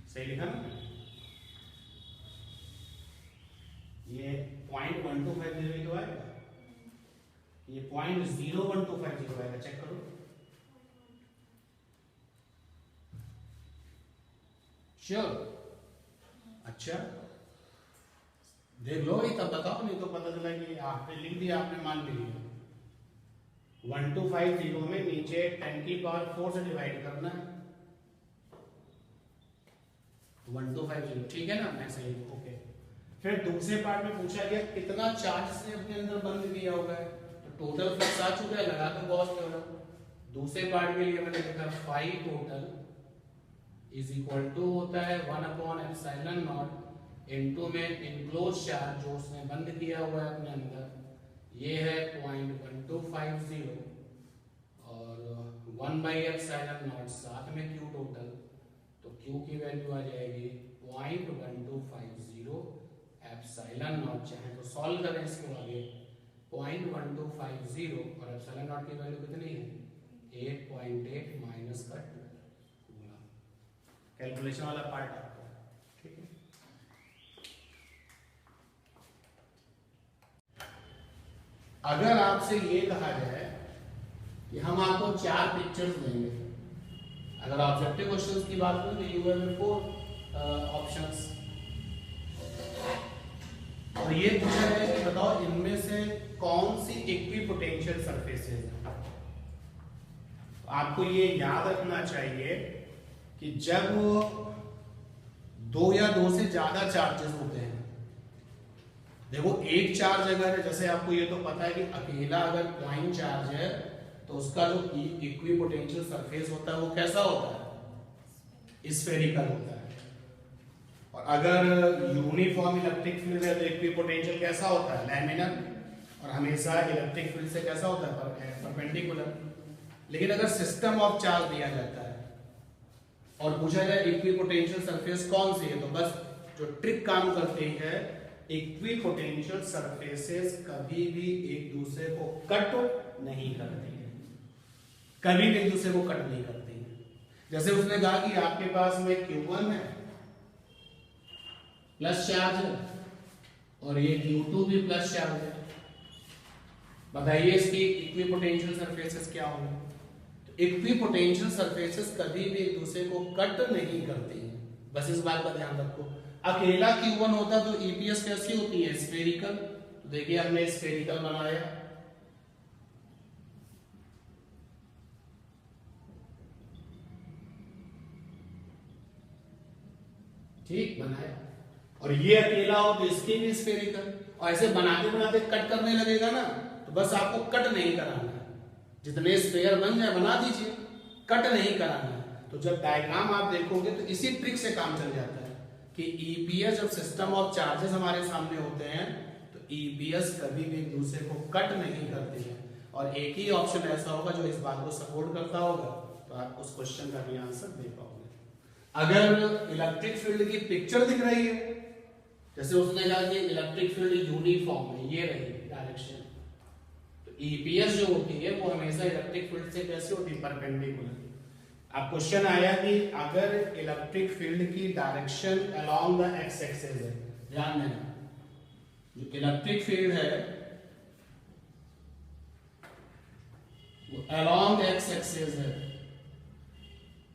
सही लिखा ना, ये 0.1250 तो आएगा, ये 0.0125 आएगा, चेक करो। श्योर? अच्छा देख लो ही तब बताओ, नहीं तो पता चला कि आपने लिख दिया, आपने मान भी लिया। 1250 में नीचे 10 की पावर 4 से डिवाइड करना है। 1250 ठीक है ना, मैं सही हूं, ओके। फिर दूसरे पार्ट में पूछा गया कितना चार्ज से अपने अंदर बंद किया हुआ है, तो टोटल फ्लक्स आ चुका है, लगा दो गॉस थ्योरम। दूसरे पार्ट के लिए मैंने लिखा phi total is equal to होता है 1/ε0 इनटू में इनक्लोज चार्ज जो उसने बंद किया हुआ है अपने अंदर, ये है 0.1250 और 1/ε0 साथ में क्यू टोटल, तो क्यू की वैल्यू आ जाएगी 0.1250 एप्सिलॉन नॉट। चाहे तो सॉल्व करें इसको आगे, 0.1250 और एप्सिलॉन नॉट की वैल्यू कितनी है 8.8 माइनस का 2। कैलकुलेशन वाला पार्ट आपको ठीक है। अगर आपसे ये कहा जाए कि हम आपको 4 पिक्चर्स देंगे, अगर ऑब्जेक्टिव क्वेश्चंस की बात करें तो यू हैव 4 ऑप्शंस, और ये पूछा है कि बताओ इनमें से कौन सी इक्विपोटेंशियल सरफेसेस है। आपको ये याद रखना चाहिए कि जब 2 या 2 से ज्यादा चार्जेस होते हैं, देखो एक चार्ज अगर, जैसे आपको ये तो पता है कि अकेला अगर पॉइंट चार्ज है तो उसका जो इक्विपोटेंशियल सरफेस होता है वो कैसा होता है, स्फेरिकल होता है। और अगर यूनिफॉर्म इलेक्ट्रिक फील्ड है तो इक्विपोटेंशियल कैसा होता है, लैमिनर, और हमेशा इलेक्ट्रिक फील्ड से कैसा होता है, परपेंडिकुलर। लेकिन अगर सिस्टम ऑफ चार्ज दिया जाता है और पूछा जाए इक्विपोटेंशियल सरफेस कौन सी है, तो बस जो ट्रिक काम करती है, इक्विपोटेंशियल सरफेसेस कभी भी एक दूसरे को कट नहीं करती है, कभी भी एक दूसरे को कट नहीं करती है। जैसे उसने कहा कि आपके पास में Q1 है प्लस चार्ज है और ये Q2 भी प्लस चार्ज है, बताइए इसकी इक्विपोटेंशियल सरफेसेस क्या होंगे। इक्विपोटेंशियल सरफेसेस कभी भी एक दूसरे को कट नहीं करती हैं, बस इस बात का ध्यान रखो। अकेला Q1 होता तो ईपीएस कैसी होती है, स्फेरिकल। तो देखिए हमने स्फेरिकल बनाया, ठीक बनाया, और ये अकेला हो तो इसकी भी स्फेरिकल। और ऐसे बनाते बनाते कट करने लगेगा ना, तो बस आपको कट नहीं कराना है, जितने स्फेयर बन जाए बना दीजिए, कट नहीं कराना है। तो जब डायग्राम आप देखोगे तो इसी ट्रिक से काम चल जाता है कि ईपीएस जब सिस्टम ऑफ चार्जेस हमारे सामने होते हैं तो ईपीएस कभी भी एक दूसरे को कट नहीं करते हैं, और एक ही ऑप्शन ऐसा होगा जो इस बात को सपोर्ट करता होगा, तो आप उस क्वेश्चन का भी आंसर दे पाओगे। अगर इलेक्ट्रिक फील्ड की पिक्चर दिख रही है, जैसे उसने कहा कि इलेक्ट्रिक फील्ड यूनिफॉर्म है, ये रही डायरेक्शन, तो ईपीएस जो होती है वो हमेशा इलेक्ट्रिक फील्ड से कैसे होती है, परपेंडिकुलर। अब क्वेश्चन आया कि अगर इलेक्ट्रिक फील्ड की direction along the x axis है, ध्यान देना, जो इलेक्ट्रिक फील्ड है वो अलोंग एक्स एक्सिस है,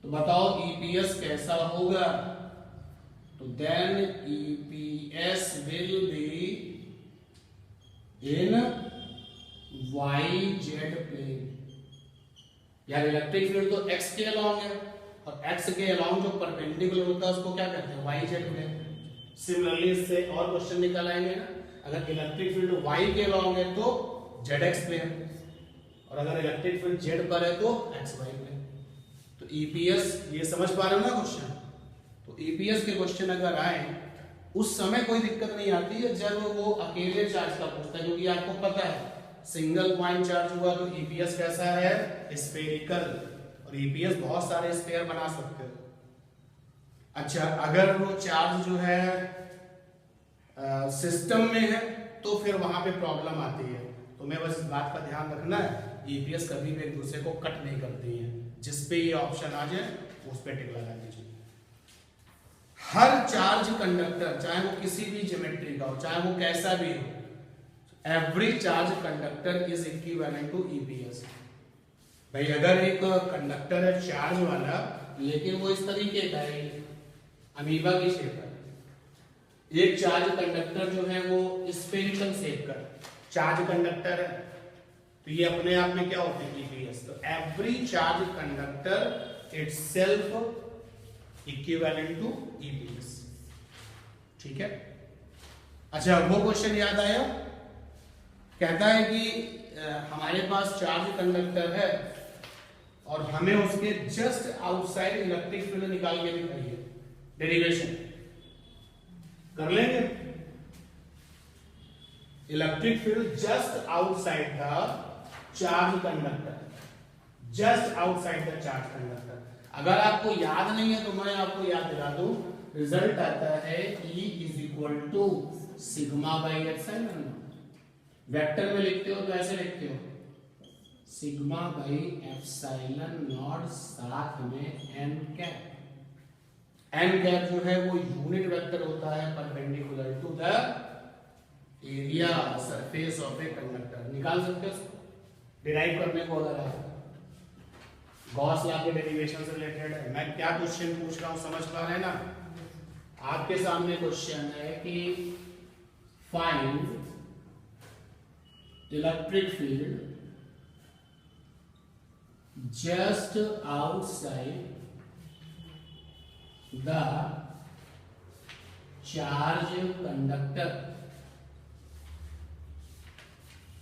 तो बताओ ईपीएस कैसा होगा। तो then EPS will be in Y Z plane. यार इलेक्ट्रिक फील्ड तो x के अलोंग है, और x के अलोंग जो परपेंडिकुलर होता है उसको क्या कहते हैं, वाई जेड प्लेन। सिमिलरली इससे और क्वेश्चन निकल आएंगे ना, अगर इलेक्ट्रिक फील्ड y के अलोंग है तो zx प्लेन, और अगर इलेक्ट्रिक फील्ड z पर है तो xy प्लेन। तो ईपीएस, ये समझ पा रहे हो ना क्वेश्चन। तो ईपीएस के क्वेश्चन अगर आए उस समय कोई दिक्कत नहीं आती है जब वो अकेले चार्ज का पूछता है, क्योंकि आपको पता है सिंगल पॉइंट चार्ज हुआ तो ईपीएस कैसा है, स्फेरिकल, और ईपीएस बहुत सारे स्फेयर बना सकते हो। अच्छा अगर वो चार्ज जो है सिस्टम में है तो फिर वहां पे प्रॉब्लम आती है। तो मैं बस इस बात का ध्यान रखना है, ईपीएस कभी भी एक दूसरे को कट नहीं करती है। जिस पे ये ऑप्शन आ जाए उस पे टिक लगा दीजिए। हर चार्ज कंडक्टर, चाहे वो किसी भी ज्योमेट्री का हो, चाहे वो कैसा भी हो, every charge conductor is equivalent to EPS. भाई अगर एक कंडक्टर है चार्ज वाला, लेकिन वो इस तरीके का है, अमीबा की शेप का। एक चार्ज कंडक्टर जो है वो स्फेरिकल शेप का चार्ज कंडक्टर है, तो ये अपने आप में क्या होते हैं ईपीएस। तो every charge conductor itself equivalent to EPS. ठीक है। अच्छा, वो क्वेश्चन याद आया, कहता है कि हमारे पास चार्ज कंडक्टर है और हमें उसके जस्ट आउटसाइड इलेक्ट्रिक फील्ड निकाल के दिखाइए। डेरिवेशन कर लेंगे। Electric field just outside the charge conductor, just outside the charge conductor. अगर आपको याद नहीं है तो मैं आपको याद दिला दूं, रिजल्ट आता है E is equal to sigma by epsilon. Vector में लिखते हो तो ऐसे लिखते हो सिग्मा बाई एप्सिलॉन नॉट, साथ में एन कैप। एन कैप जो है वो यूनिट वेक्टर होता है perpendicular to the area surface of a conductor. निकाल सकते हो उसको डिराइव करने को, अगर आप गॉस लॉ के डेरिवेशन से रिलेटेड है। मैं क्या क्वेश्चन पूछ रहा हूं समझ पा रहे हैं ना। आपके सामने क्वेश्चन है कि find electric field just outside the charge conductor.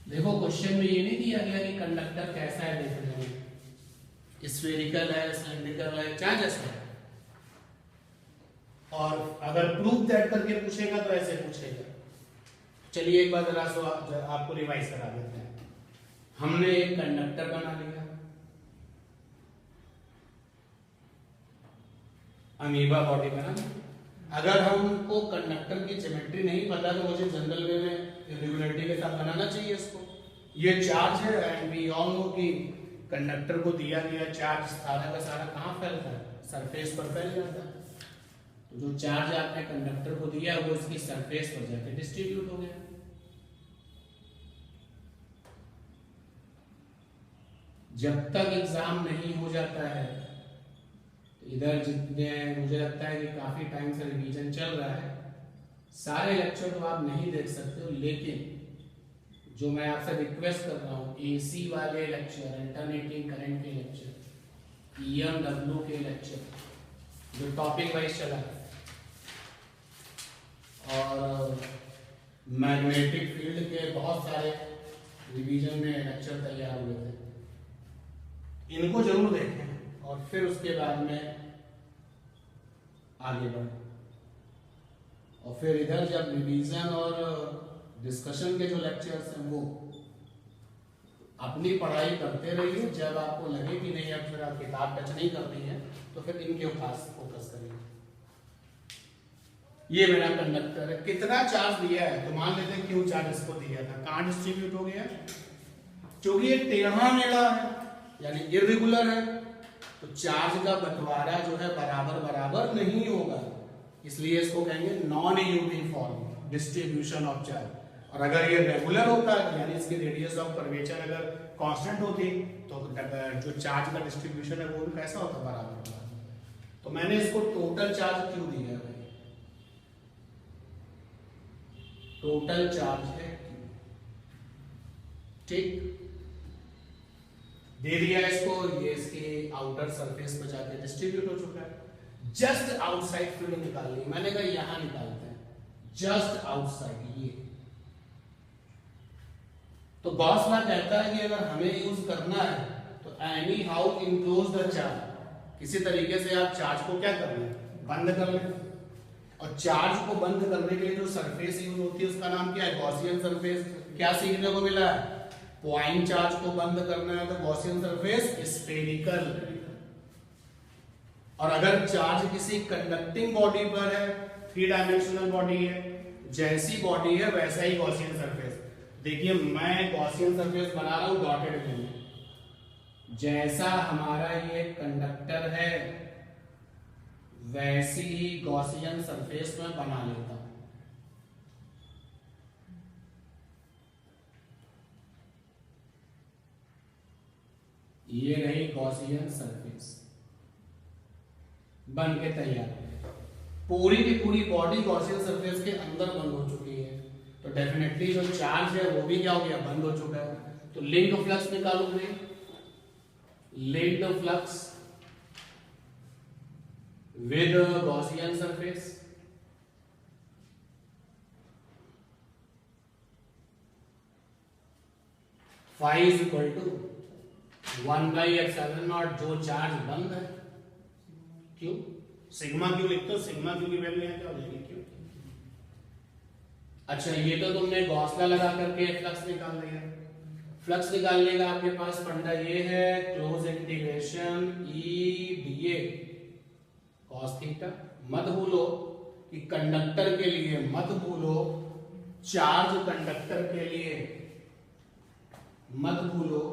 देखो क्वेश्चन में ये नहीं दिया गया कि कंडक्टर कैसा है देखने में, स्फेरिकल है, सिलिंड्रिकल है, चाहे जैसा है। और अगर प्रूफ दैट करके पूछेगा तो ऐसे पूछेगा। चलिए एक बार जरा सो आपको रिवाइज करा देते हैं। हमने एक कंडक्टर बना लिया, अमीबा बॉडी बना लिया। अगर हमको कंडक्टर की ज्योमेट्री नहीं पता तो मुझे जनरल वे में इरेगुलरिटी के साथ बनाना चाहिए इसको। ये चार्ज है एंड वी ऑल नो कि कंडक्टर को दिया गया चार्ज सारा का सारा कहां फैलता है, सरफेस पर फैल जाता है। तो जो चार्ज आपने कंडक्टर को दिया वो इसकी सरफेस पर जाकर डिस्ट्रीब्यूट हो गया। जब तक एग्जाम नहीं हो जाता है तो इधर जितने मुझे लगता है कि काफी टाइम से रिवीजन चल रहा है, सारे लेक्चर तो आप नहीं देख सकते हो, लेकिन जो मैं आपसे रिक्वेस्ट कर रहा हूँ एसी वाले लेक्चर, अल्टरनेटिंग करंट के लेक्चर, ईएमडब्ल्यू के लेक्चर, जो टॉपिक वाइज चला है, और मैग्नेटिक फील्ड के बहुत सारे रिवीजन में लेक्चर तैयार हुए थे, इनको जरूर देखें और फिर उसके बाद में आगे बढ़ें। और फिर इधर जब रिवीजन और डिस्कशन के जो लेक्चर्स हैं वो अपनी पढ़ाई करते रहिए। जब आपको लगे कि नहीं अब फिर आप किताब टच नहीं करनी है तो फिर इनके पास फोकस करिए। ये मेरा कंडक्टर है, कितना चार्ज दिया है तो मान लेते हैं क्यों चार्ज इसको दिया था, कहां डिस्ट्रीब्यूट हो गया, क्योंकि ये टेढ़ा मेढ़ा है यानी इर्रेगुलर है, तो चार्ज का बंटवारा जो है बराबर बराबर नहीं होगा, इसलिए इसको कहेंगे non uniform distribution of charge. और अगर ये रेगुलर होता है यानी इसकी रेडियस ऑफ कर्वेचर अगर कांस्टेंट होती तो जो चार्ज का डिस्ट्रीब्यूशन है वो भी कैसा होता, बराबर होता। तो मैंने इसको टोटल चार्ज क्यों दिया है भाई, टोटल चार्ज है ठीक, दे दिया इसको, ये इसके आउटर सरफेस पे जाके डिस्ट्रीब्यूट हो चुका है। जस्ट आउटसाइड फील्ड निकालनी, मैंने कहा यहां निकालते हैं, जस्ट आउटसाइड ये। तो गॉस लॉ कहता है कि अगर हमें यूज करना है तो any how enclose the charge, किसी तरीके से आप चार्ज को क्या कर लें, बंद कर लें। और चार्ज को बंद करने के लिए जो सरफेस यूज होती है उसका नाम क्या है, गॉसियन सरफेस। क्या सीखने को मिला है, पॉइंट चार्ज को बंद करना है तो गॉसियन सरफेस स्फेरिकल। और अगर चार्ज किसी कंडक्टिंग बॉडी पर है, 3 डायमेंशनल बॉडी है, जैसी बॉडी है वैसा ही गॉसियन सरफेस। देखिए मैं गॉसियन सरफेस बना रहा हूं डॉटेड में, जैसा हमारा ये कंडक्टर है वैसी ही गॉसियन सरफेस में बना लेता हूं। ये रही गॉसियन सरफेस बन के तैयार है। पूरी की पूरी बॉडी गॉसियन सरफेस के अंदर बंद हो चुकी है, तो डेफिनेटली जो चार्ज है वो भी क्या हो गया, बंद हो चुका है। तो लिंक फ्लक्स निकालोगे, link flux with Gaussian surface, phi is equal to 1/ε0 जो चार्ज बंद है, क्यों सिग्मा क्यू लिखते हो, सिग्मा क्यू की वैल्यू यहाँ क्या हो जाएगी, क्यू। अच्छा ये तो तुमने गॉसला लगा करके फ्लक्स निकाल लिया। फ्लक्स निकालने का आपके पास फंडा ये है, क्लोज इंटीग्रेशन ई डीए कॉस थीटा। मत भूलो कि कंडक्टर के लिए, मत भूलो चार्ज कंडक्टर के लिए, मत भूलो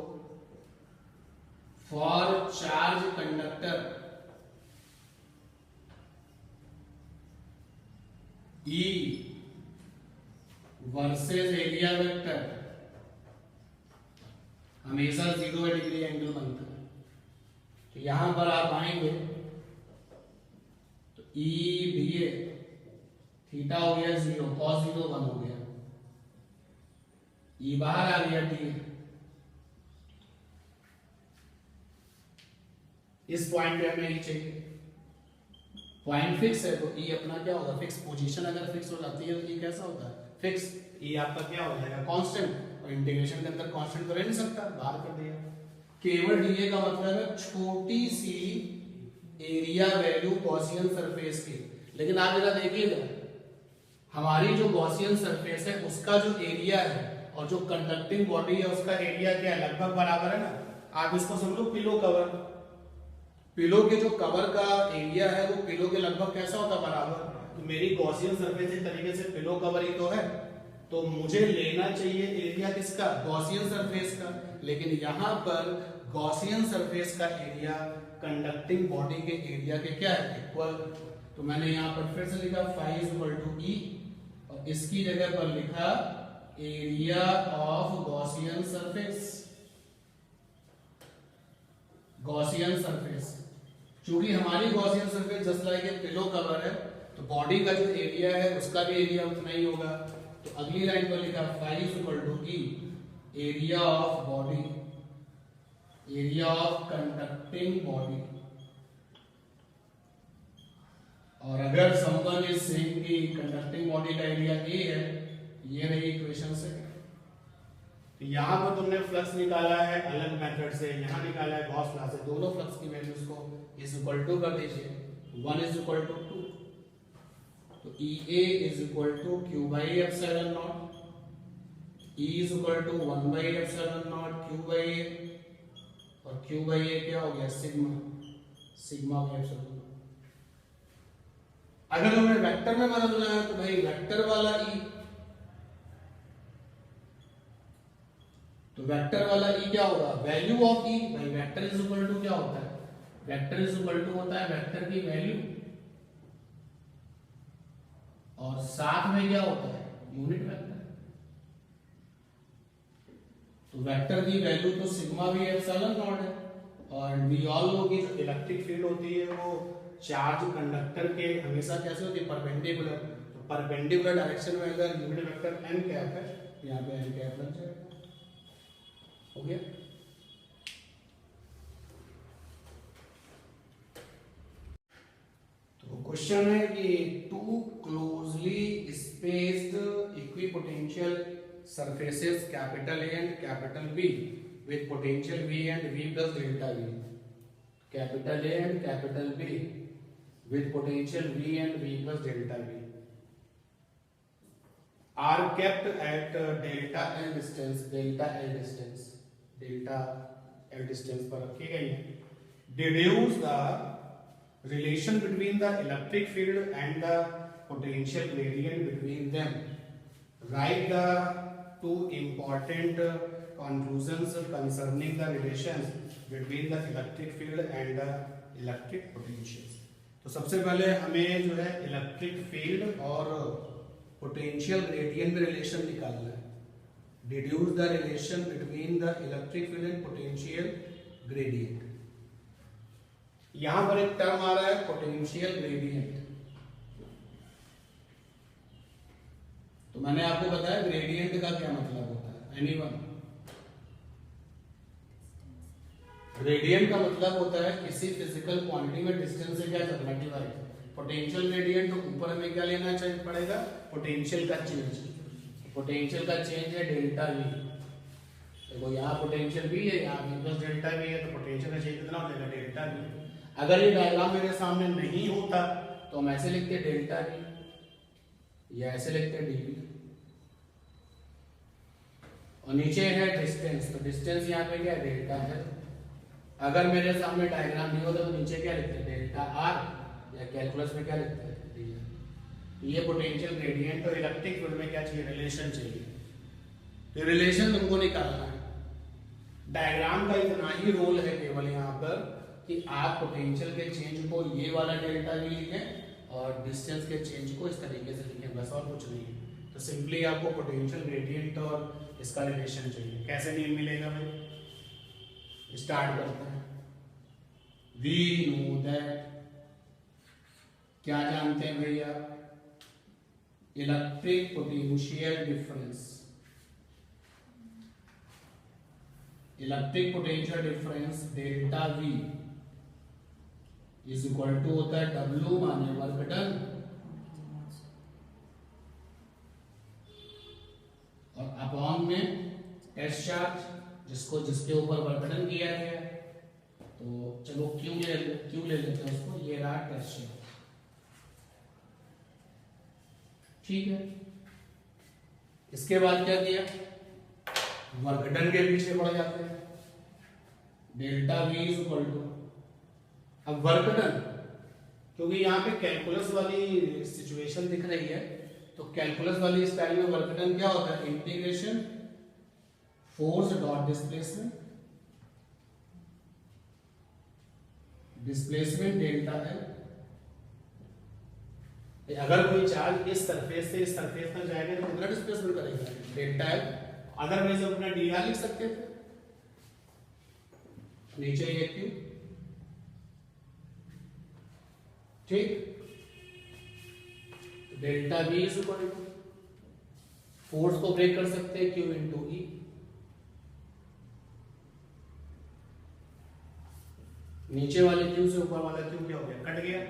for charge conductor E versus area vector हमेशा 0 डिग्री एंगल बनता है। तो यहां पर आप आएंगे तो ई डीए थीटा हो गया 0, cos 0 1 हो गया, ई बाहर आ गया डी। इस पॉइंट पे हमें ई चाहिए, पॉइंट फिक्स है तो ई अपना क्या होगा, फिक्स। पोजीशन अगर फिक्स हो जाती है तो ई कैसा होता है, फिक्स। ये आपका क्या हो जाएगा, कांस्टेंट, और इंटीग्रेशन के अंदर कांस्टेंट तो रह नहीं सकता, बाहर कर दिया। केवल डीए का मतलब है छोटी सी एरिया वैल्यू गॉसियन सरफेस की। लेकिन आप जरा देखिएगा, हमारी जो गॉसियन सरफेस है उसका जो एरिया है और जो कंडक्टिंग बॉडी है उसका एरिया क्या है, लगभग बराबर है ना। आप इसको समझो पिलो कवर, पिलो के जो कवर का एरिया है वो पिलो के लगभग कैसा होता है, बराबर। तो मेरी गॉसियन सरफेस एक तरीके से पिलो कवर ही तो है, तो मुझे लेना चाहिए एरिया किसका, गॉसियन सरफेस का। लेकिन यहां पर गॉसियन सरफेस का एरिया कंडक्टिंग बॉडी के एरिया के क्या है, इक्वल। तो मैंने यहां पर फिर से लिखा फाई इज इक्वल टू ई, और इसकी जगह पर लिखा area of Gaussian surface, Gaussian surface. चूंकि हमारी Gaussian surface just like a pillow cover है, तो बॉडी का जो एरिया है उसका भी एरिया उतना ही होगा। तो अगली लाइन पर लिखा phi is equal to E area of body, area of conducting body. और अगर समवन इज सेइंग कि कंडक्टिंग बॉडी का एरिया ए है, ये रही इक्वेशन से। तो यहां पर तुमने फ्लक्स निकाला है अलग मेथड से, यहां निकाला है गॉस लॉ से। दोनों फ्लक्स की वैल्यूज को इज इक्वल टू कर दीजिए, 1 इज इक्वल टू 2, तो EA is equal to Q by epsilon naught, E is equal to 1 by epsilon naught Q by A, और Q by A क्या हो गया, sigma, sigma by epsilon naught। अगर हमें वेक्टर में बदलना है तो भाई वेक्टर वाला E, तो वेक्टर वाला E क्या होगा, वैल्यू ऑफ E। भाई वेक्टर इज इक्वल टू क्या होता है, वेक्टर इज इक्वल टू होता है वेक्टर की वैल्यू, और साथ में क्या होता है, यूनिट वेक्टर। तो वेक्टर की वैल्यू तो सिग्मा भी एप्सिलॉन नॉट है, और वी ऑल नो कि जो इलेक्ट्रिक फील्ड होती है वो चार्ज कंडक्टर के हमेशा कैसे होती है, परपेंडिकुलर। तो परपेंडिकुलर डायरेक्शन में अगर यूनिट वेक्टर n कैप है, यहाँ पे n कैप लग जाएगा। हो गया। तो क्वेश्चन है कि two closely spaced equipotential surfaces capital A and capital B with potential V and V plus delta V, capital A and capital B with potential V and V plus delta V are kept at delta L distance, delta L distance, delta L distance पर रखी गई है। deduce the relation between the electric field and the potential gradient between them. Write the two important conclusions concerning the relations between the electric field and the electric potentials. तो सबसे पहले हमें जो है इलेक्ट्रिक फील्ड और पोटेंशियल ग्रेडियंट में रिलेशन निकालना है। Deduce the relation between the electric field and potential gradient. यहां पर एक टर्म आ रहा है पोटेंशियल ग्रेडियंट। मैंने आपको बताया ग्रेडियंट का क्या मतलब होता है, एनीवन? ग्रेडियंट का मतलब होता है किसी फिजिकल क्वांटिटी में डिस्टेंस से क्या करना, डिवाइड। पोटेंशियल ग्रेडियंट तो ऊपर हमें क्या लेना चाहिए पड़ेगा, पोटेंशियल का चेंज। पोटेंशियल का चेंज है डेल्टा वी। देखो यहाँ पोटेंशियल भी है, यहाँ वी प्लस डेल्टा वी है, तो पोटेंशियल का चेंज कितना हो जाएगा, डेल्टा वी। अगर ये डायग्राम मेरे सामने नहीं होता तो हम ऐसे लिखते डेल्टा वी, या ऐसे लिखते डी वी, और नीचे है डिस्टेंस, तो डिस्टेंस यहाँ पे क्या है, डेल्टा है। अगर मेरे सामने डायग्राम नहीं होता तो नीचे क्या लिखते हैं, डेल्टा आर, या कैलकुलस में क्या लिखते हैं, डी। ये पोटेंशियल ग्रेडियंट और इलेक्ट्रिक फील्ड में क्या चाहिए, रिलेशन चाहिए। तो रिलेशन तुमको निकालना है। डायग्राम का इतना ही रोल है केवल यहाँ पर कि आप पोटेंशियल के चेंज को ये वाला डेल्टा वी लिखें और डिस्टेंस के चेंज को इस तरीके से लिखें, बस और कुछ नहीं है। तो सिंपली आपको पोटेंशियल ग्रेडियंट और इसका रिलेशन चाहिए। कैसे नहीं मिलेगा भाई, स्टार्ट करते हैं। वी नो दैट, क्या जानते हैं भैया, electric potential difference. Electric potential difference delta V is equal to होता है डब्ल्यू माने वर्क डन, और अपॉन में टेस्ट चार्ज जिसके ऊपर वर्क डन किया गया। तो चलो क्यू ले लेते हैं उसको, ये रहा टेस्ट चार्ज, ठीक है। इसके बाद क्या किया, वर्क डन के पीछे पड़ जाते हैं, delta V is equal to, अब वर्क डन, क्योंकि यहाँ पे कैलकुलस वाली सिचुएशन दिख रही है, तो कैलकुलस वाली स्टाइल में वर्क डन क्या होता है, integration force dot displacement, displacement delta L. अगर कोई चार्ज इस सरफेस से इस सरफेस तक जाएगा तो कितना डिस्प्लेसमेंट करेगा, डेल्टा एल। अदरवाइज अपना डी आर लिख सकते थे, नीचे ये क्यू, ठीक। Delta V is equal to, force को ब्रेक कर सकते हैं क्यू इंटू ई, नीचे वाले क्यू से ऊपर वाला क्यू क्या हो गया, कट गया।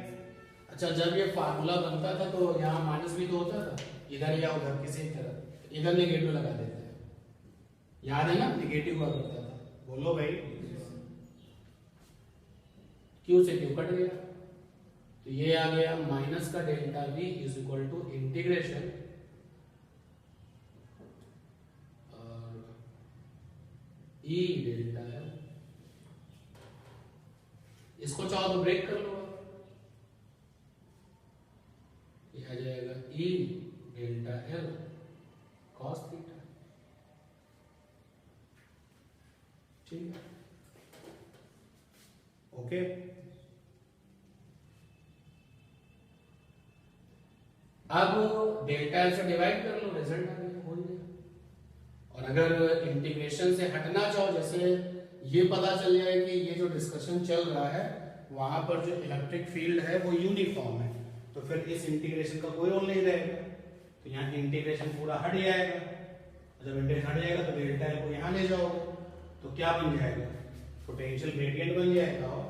अच्छा, जब ये फार्मूला बनता था तो यहाँ माइनस भी तो होता था, इधर या उधर किसी तरह, इधर नेगेटिव लगा देते हैं, याद है ना, नेगेटिव हुआ करता था। बोलो भाई, क्यू से क्यू कट गया, तो ये आ गया माइनस का delta V is equal to integration E delta L. इसको चाहो तो ब्रेक कर लो, ये आ जाएगा E delta L cos theta, ठीक है, ओके। अब डेल्टा एल से डिवाइड कर लो, रिजल्ट आ गया, हो गया। और अगर इंटीग्रेशन से हटना चाहो, जैसे ये पता चल जाए कि ये जो डिस्कशन चल रहा है वहां पर जो इलेक्ट्रिक फील्ड है वो यूनिफॉर्म है, तो फिर इस इंटीग्रेशन का कोई रोल नहीं रहेगा, तो यहाँ इंटीग्रेशन पूरा हट जाएगा। जब इंटीग्रेशन हट जाएगा तो डेल्टा एल को यहाँ ले जाओगे, तो क्या बन जाएगा, पोटेंशियल ग्रेडियंट बन जाएगा। और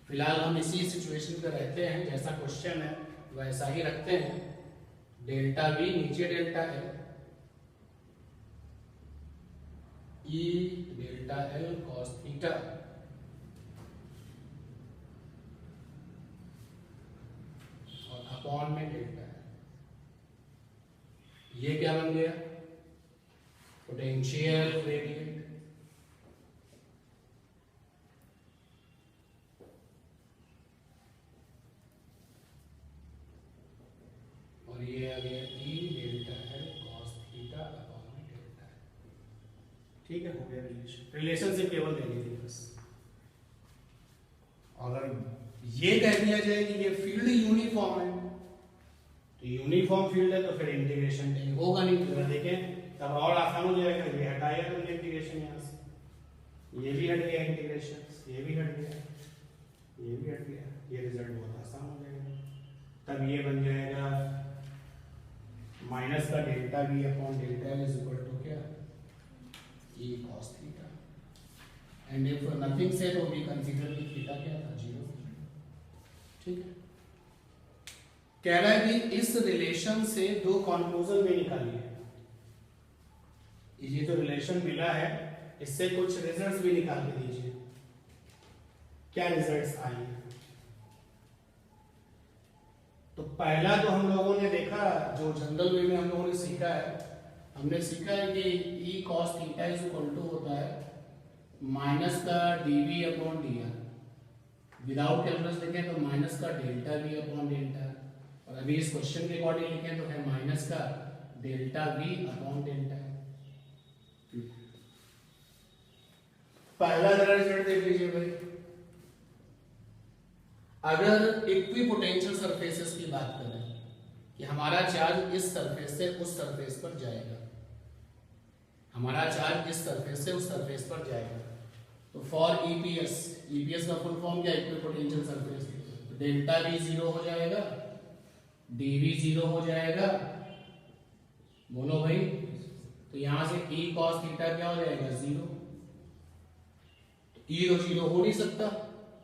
फिलहाल हम इसी सिचुएशन पे रहते हैं, जैसा क्वेश्चन है वैसा ही रखते हैं। डेल्टा वी नीचे डेल्टा एल, ई डेल्टा एल कॉस थीटा, और अपॉन में डेल्टा एल। ये क्या बन गया, पोटेंशियल ग्रेडियंट। और ये आ गया ई delta L cos theta upon में डेल्टा एल, ठीक है, हो गया रिलेशन। रिलेशनशिप केवल देनी थी बस। अगर ये कह दिया जाए कि ये फील्ड यूनिफॉर्म है, तो यूनिफॉर्म फील्ड है तो फिर इंटीग्रेशन होगा नहीं, तो देखें तब और आसान हो जाएगा। ये हटाया तुमने इंटीग्रेशन यहाँ से, ये भी हट गया इंटीग्रेशन, ये भी हट गया, ये भी हट गया, ये रिजल्ट बहुत आसान हो जाएगा। तब ये बन जाएगा माइनस का delta V upon delta L is equal to क्या, E cos theta. And if nothing से तो वी कंसीडर कि थीटा क्या था, 0। ठीक है, कह रहा है कि इस रिलेशन से दो कॉन्क्लूजन में निकालिए। ये जो रिलेशन मिला है इससे कुछ रिजल्ट्स भी निकाल के दीजिए। क्या रिजल्ट्स आए? तो पहला तो हम लोगों ने देखा, जो जनरल वे में हम लोगों ने सीखा है, हमने सीखा है कि E cos theta is equal to होता है माइनस का DV upon D R. Without calculus लिखें तो माइनस का डेल्टा वी अपॉन डेल्टा, और अभी इस क्वेश्चन के अकॉर्डिंग लिखें तो है माइनस का डेल्टा वी अपॉन डेल्टा। पहला जरा रिजल्ट देख लीजिए भाई। अगर इक्विपोटेंशियल सरफेसेस की बात करें कि हमारा चार्ज इस सरफेस से उस सरफेस पर जाएगा, हमारा चार्ज इस सरफेस से उस सरफेस पर जाएगा, तो फॉर ईपीएस, ईपीएस का फुल फॉर्म क्या है, इक्विपोटेंशियल सरफेस, तो डेल्टा वी 0 हो जाएगा, डीवी 0 हो जाएगा, बोलो भाई। तो यहां से ई कॉस थीटा क्या हो जाएगा, 0। ई तो 0 हो नहीं सकता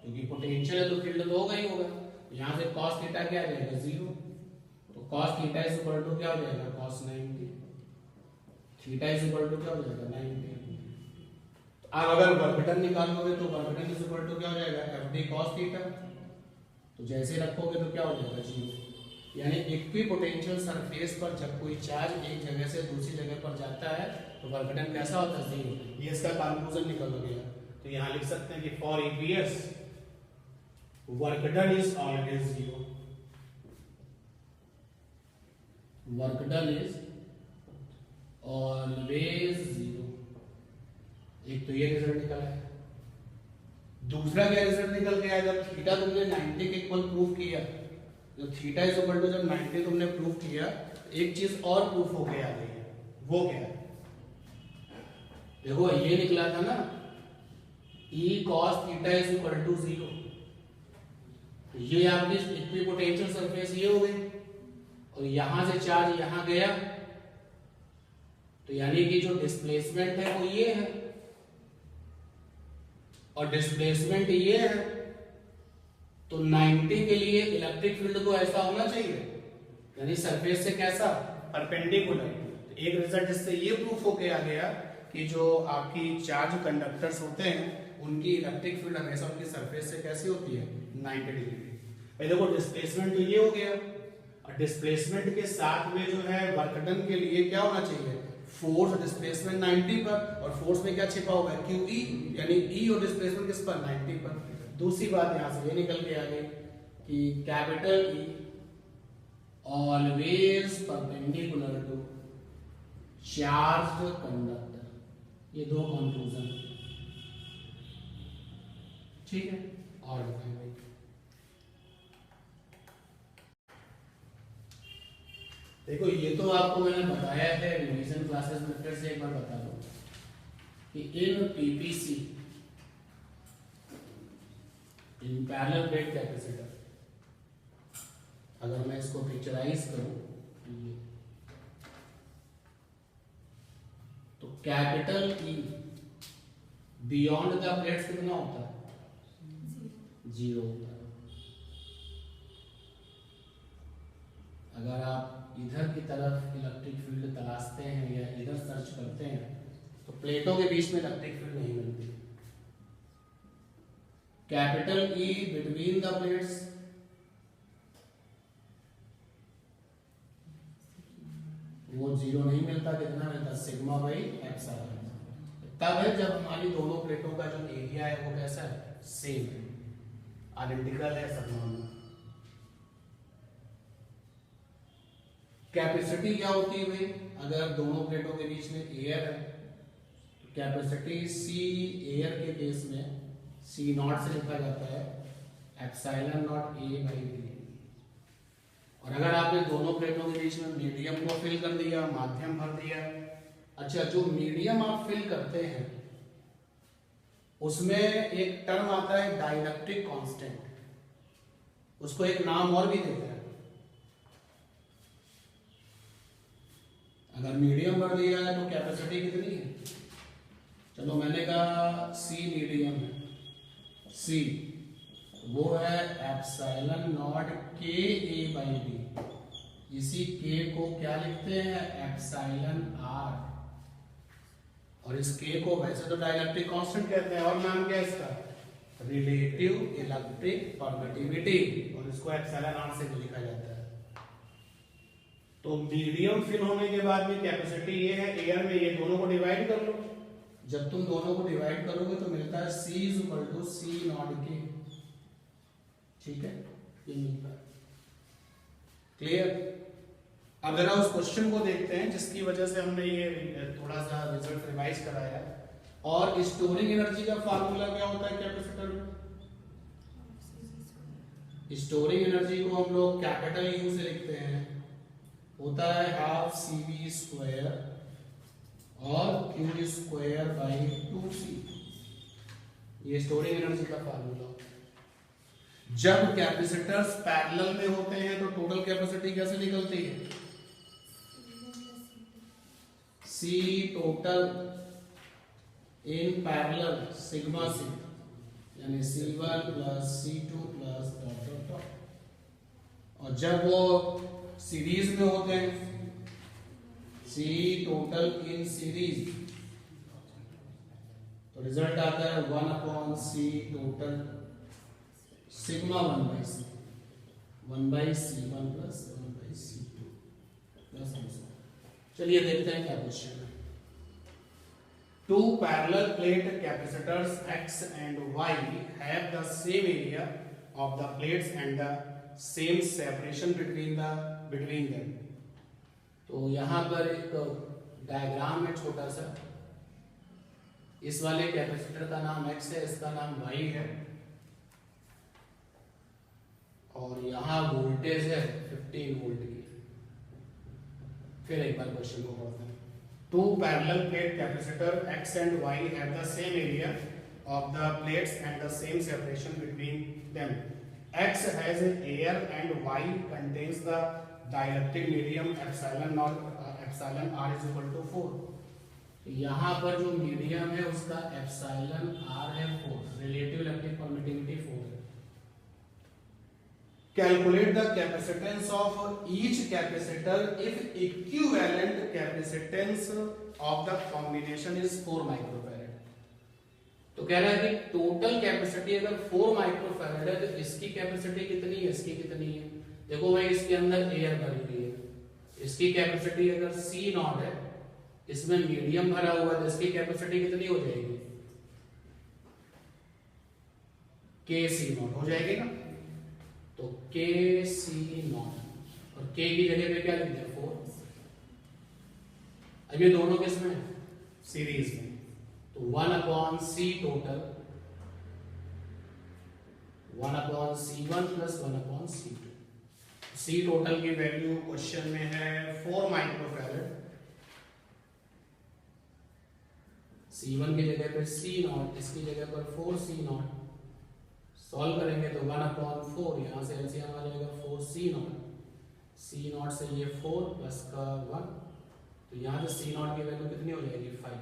क्योंकि पोटेंशियल है तो फील्ड तो होगा ही होगा। तो यहां से cos थीटा क्या आ जाएगा, 0। तो cos theta is equal to क्या हो जाएगा, cos 90। Theta is equal to क्या हो जाएगा, 90। अब अगर वर्क डन निकालोगे तो work done is equal to क्या हो जाएगा, FD cos थीटा। तो जैसे रखोगे तो क्या हो जाएगा, 0। यानी इक्विपोटेंशियल सरफेस पर जब कोई चार्ज एक जगह से दूसरी जगह पर जाता है तो वर्क डन कैसा होता है, 0। ये इसका कंक्लूजन निकल गया। तो यहां लिख सकते हैं कि for EPS work done is always 0। Work done is always 0। एक तो ये रिजल्ट निकला है। दूसरा क्या रिजल्ट निकल गया, जब थीटा तुमने 90 के इक्वल प्रूफ किया, जब थीटा इज इक्वल टू जब 90 तुमने प्रूफ किया, एक चीज और प्रूफ हो गया आ गई है। वो क्या है, देखो ये निकला था ना, E cos theta is equal to 0। ये आपकी इक्विपोटेंशियल सरफेस ये हो गई, और यहां से चार्ज यहां गया, तो यानी कि जो डिस्प्लेसमेंट है वो ये है, और डिस्प्लेसमेंट ये है। तो 90 के लिए इलेक्ट्रिक फील्ड को ऐसा होना चाहिए, यानी सरफेस से कैसा, परपेंडिकुलर। तो एक रिजल्ट इससे ये प्रूफ होके आ गया कि जो आपकी चार्ज कंडक्टर्स होते हैं उनकी इलेक्ट्रिक फील्ड हमेशा उनकी सरफेस से कैसी होती है, 90 डिग्री। भाई देखो डिस्प्लेसमेंट तो ये हो गया, और डिस्प्लेसमेंट के साथ में जो है वर्क डन के लिए क्या होना चाहिए, फोर्स डिस्प्लेसमेंट 90 पर, और फोर्स में क्या छिपा हुआ है, QE, यानी E और डिस्प्लेसमेंट किस पर, 90 पर। दूसरी बात यहां से ये निकल के आ गई कि capital E always perpendicular to charged conductor. ये दो कंक्लूजन, ठीक है। और बताएं भाई, देखो ये तो आपको मैंने बताया है रिवीजन क्लासेस में, फिर से एक बार बता दूं कि in PPC, in parallel plate capacitor, अगर मैं इसको पिक्चराइज करूं तो capital E beyond the plates कितना होता है, 0 होता है। अगर आप इधर की तरफ इलेक्ट्रिक फील्ड तलाशते हैं या इधर सर्च करते हैं तो प्लेटों के बीच में इलेक्ट्रिक फील्ड नहीं मिलती। Capital E between the plates, वो 0 नहीं मिलता, कितना मिलता, सिग्मा बाई एप्सिलॉन। तब है जब हमारी दोनों प्लेटों का जो एरिया है वो कैसा है, सेम है, आइडेंटिकल है, समान। कैपेसिटी क्या होती है भाई, अगर दोनों प्लेटों के बीच में एयर है तो कैपेसिटी C एयर के केस में C नॉट से लिखा जाता है epsilon not A by B। और अगर आपने दोनों प्लेटों के बीच में मीडियम को फिल कर दिया, माध्यम भर दिया, अच्छा जो मीडियम आप फिल करते हैं उसमें एक टर्म आता है डाइलेक्ट्रिक कांस्टेंट, उसको एक नाम और भी देते हैं, अगर मीडियम भर दिया है तो कैपेसिटी कितनी है? चलो मैंने कहा सी मीडियम है, सी वो है एप्सिलॉन नॉट के ए बाई बी। इसी के को क्या लिखते हैं? Epsilon R. और इस के को वैसे तो डाइलेक्ट्रिक कांस्टेंट कहते हैं, और नाम क्या है इसका? रिलेटिव इलेक्ट्रिक परमिटिविटी, और इसको एप्सिलॉन आर से भी लिखा जाता है। तो मीडियम फिल होने के बाद में कैपेसिटी ये है, एयर में ये दोनों को डिवाइड कर लो। जब तुम दोनों को डिवाइड करोगे तो मिलता है C equal to C naught के। ठीक है, ये मिलता है। क्लियर? अब जरा उस क्वेश्चन को देखते हैं जिसकी वजह से हमने ये थोड़ा सा रिजल्ट रिवाइज कराया। और स्टोरिंग एनर्जी का फार्मूला क्या होता है कैपेसिटर में? स्टोरिंग एनर्जी को हम लोग कैपिटल यू से लिखते हैं, होता है हाफ CV स्क्वायर और Q स्क्वायर बाई 2C। ये स्टोरिंग एनर्जी का फार्मूला। जब कैपेसिटर्स पैरेलल में होते हैं तो टोटल कैपेसिटी कैसे निकलती है? C total in parallel sigma C, यानी C1 plus C2 plus dot dot dot. और जब वो सीरीज में होते हैं, C टोटल इन सीरीज, तो रिजल्ट आता है 1/C total sigma 1/C, 1/C1 plus 1/C2 plus. चलिए देखते हैं क्या क्वेश्चन है। Two parallel plate capacitors X and Y have the same area of the plates and the same separation between them। तो यहाँ पर एक डायग्राम है छोटा सा। इस वाले कैपेसिटर का नाम X है, इसका नाम Y है, और यहाँ वोल्टेज है 15 वोल्ट की। फिर एक बार क्वेश्चन को पढ़ते हैं। Two parallel plate capacitor X and Y have the same area of the plates and the same separation between them। X has air and Y contains the dielectric medium epsilon r is equal to 4। यहाँ पर जो मीडियम है उसका एप्सिलॉन r है 4, रिलेटिव इलेक्ट्रिक परमिटिविटी 4 है। Calculate the capacitance of each capacitor if equivalent capacitance of the combination is 4 microfarad. तो कह रहा है कि टोटल कैपेसिटी अगर 4 माइक्रोफैरड है तो इसकी कैपेसिटी कितनी है, इसकी कितनी है? देखो भाई, इसके अंदर एयर भरी हुई है, इसकी कैपेसिटी अगर C नॉट है, इसमें मीडियम भरा हुआ है, तो इसकी कैपेसिटी कितनी हो जाएगी? KC नॉट हो जाएगी ना। तो KC नॉट और K की जगह पे क्या लिख दिया? 4। अब ये दोनों किसमें? सीरीज में। तो 1/C total 1/C1 plus 1/C2। C total की वैल्यू क्वेश्चन में है 4 माइक्रोफैरड। C1 की जगह पर C नॉट, इसकी जगह पर 4C नॉट। सॉल्व करेंगे तो 1/4, यहाँ से एलसीएम आ जाएगा 4C नॉट। C नॉट से ये 4 प्लस का 1, तो यहाँ से C नॉट की वैल्यू कितनी हो जाएगी? 5।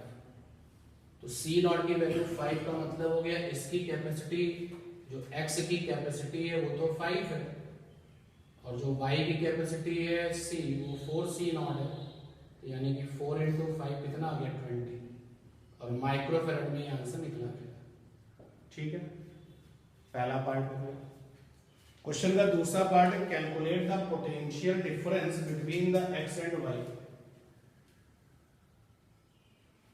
तो C नॉट की वैल्यू 5 का मतलब हो गया इसकी कैपेसिटी, जो X की कैपेसिटी है वो तो 5 है, और जो Y की कैपेसिटी है C वो 4C नॉट है, तो यानी कि 4 × 5 कितना आ गया? 20। और माइक्रोफैरड में आंसर निकला गया। ठीक है, पहला पार्ट हो गया। क्वेश्चन का दूसरा पार्ट है calculate the potential difference between the X and Y।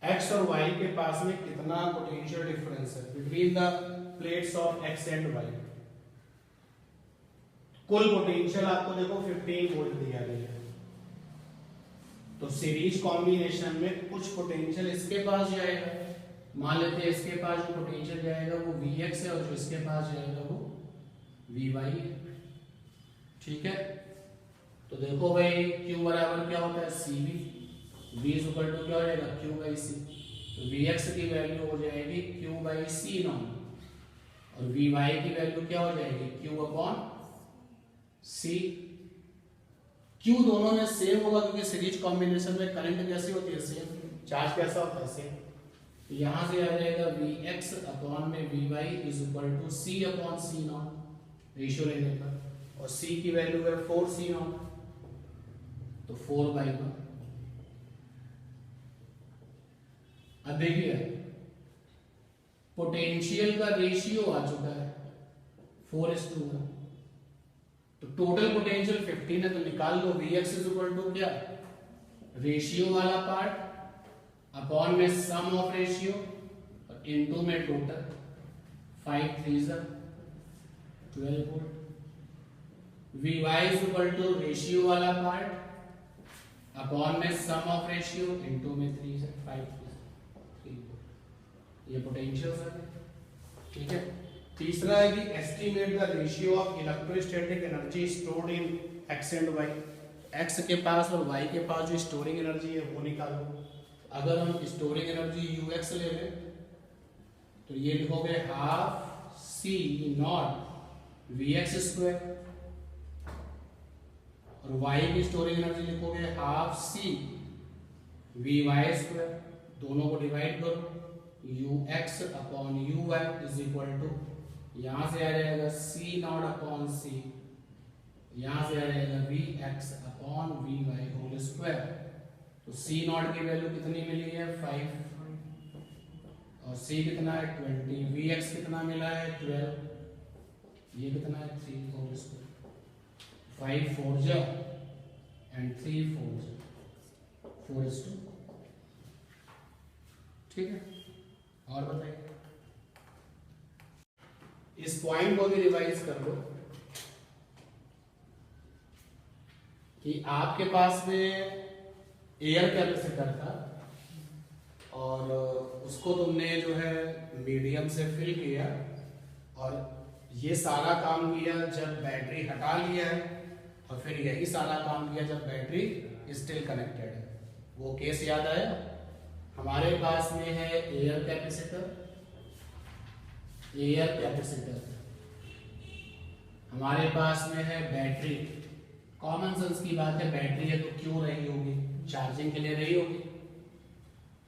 X और Y के पास में कितना पोटेंशियल डिफरेंस है between the plates of X and Y। कुल पोटेंशियल आपको देखो 15 वोल्ट दिया गया है, तो सीरीज कॉम्बिनेशन में कुछ पोटेंशियल इसके पास जाएगा। मान लेते हैं इसके पास जो पोटेंशियल जाएगा वो Vx है, और जो इसके पास जाएगा वो Vy है। ठीक है, तो देखो भाई Q बराबर क्या होता है? CV। V इक्वल टू क्या हो जाएगा? Q/C। तो Vx की वैल्यू हो जाएगी Q/C नॉट, और Vy की वैल्यू क्या हो जाएगी? Q/C। क्यू दोनों में सेम होगा क्योंकि सीरीज कॉम्बिनेशन में करंट कैसी होती है, सेम, चार्ज कैसा होता है, सेम। यहां से आ जाएगा Vx अपॉन में Vy is equal to C upon C naught, ratio लेने पर, और C की वैल्यू है 4C नॉट, तो 4/1। अब देखिए पोटेंशियल का रेशियो आ चुका है 4:1, तो टोटल पोटेंशियल 15 है, तो निकाल लो Vx इज इक्वल टू क्या, रेशियो वाला पार्ट अपॉन में सम ऑफ रेशियो और इनटू में total, 5 3 12 volt. Vy is equal to ratio वाला पार्ट अपॉन में सम ऑफ रेशियो इनटू में 3 5 3 ये पोटेंशियल है, ठीक है। तीसरा है कि estimate the ratio of electrostatic energy stored in X and Y, X के पास और वाई के पास जो स्टोरिंग एनर्जी है वो निकालो। अगर हम स्टोरिंग एनर्जी ux ले लें तो ये लिखोगे half c naught vx square, और y की स्टोरिंग एनर्जी लिखोगे हाफ c vy स्क्वायर, दोनों को डिवाइड करो, ux अपॉन uy इज इक्वल टू, यहां से आ जाएगा c नॉट अपॉन c, यहां से आ जाएगा vx अपॉन vy होल स्क्वायर। तो c नॉट की वैल्यू कितनी मिली है 5, और c कितना है 20, vx कितना मिला है 12, ये कितना है 3 होल स्क्वायर, 5 4 जा एंड 3 4 जा 4:2, ठीक है। और बताइए, इस पॉइंट को भी रिवाइज कर लो कि आपके पास में एयर कैपेसिटर था और उसको तुमने जो है मीडियम से फिल किया, और ये सारा काम किया जब बैटरी हटा लिया है, और फिर यही सारा काम किया जब बैटरी स्टिल कनेक्टेड है। वो केस याद आया, हमारे पास में है एयर कैपेसिटर, हमारे पास में है बैटरी। कॉमन सेंस की बात है, बैटरी है तो क्यों रही होगी, चार्जिंग के लिए रही होगी।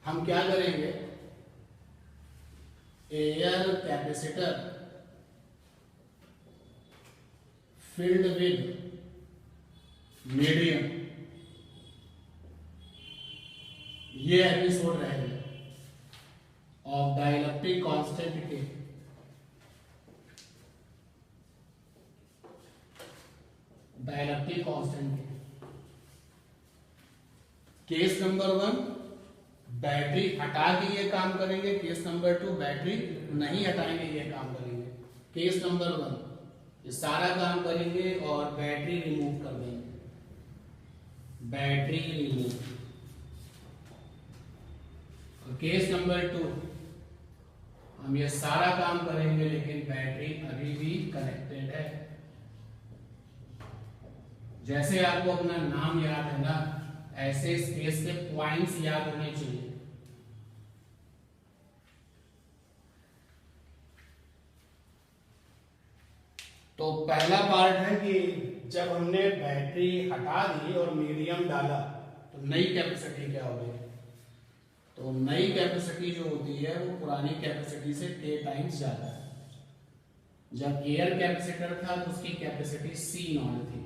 हम क्या करेंगे, air capacitor filled with medium, ये एपिसोड रहेगा ऑफ डाइलेक्ट्रिक कांस्टेंट के, डाइलेक्ट्रिक कांस्टेंट के। केस नंबर 1 बैटरी हटा के ये काम करेंगे, केस नंबर 2 बैटरी नहीं हटाएंगे ये काम करेंगे। केस नंबर 1 ये सारा काम करेंगे और बैटरी रिमूव कर देंगे, बैटरी रिमूव। और केस नंबर 2 हम ये सारा काम करेंगे लेकिन बैटरी अभी भी कनेक्टेड है। जैसे आपको अपना नाम याद है ना, ऐसे स्पेस के पॉइंट्स याद होने चाहिए। तो पहला पार्ट है कि जब हमने बैटरी हटा दी और मीडियम डाला तो नई कैपेसिटी क्या हो गई। तो नई कैपेसिटी जो होती है वो पुरानी कैपेसिटी से k टाइम्स ज्यादा है। जब एयर कैपेसिटर था तो उसकी कैपेसिटी c नॉट थी,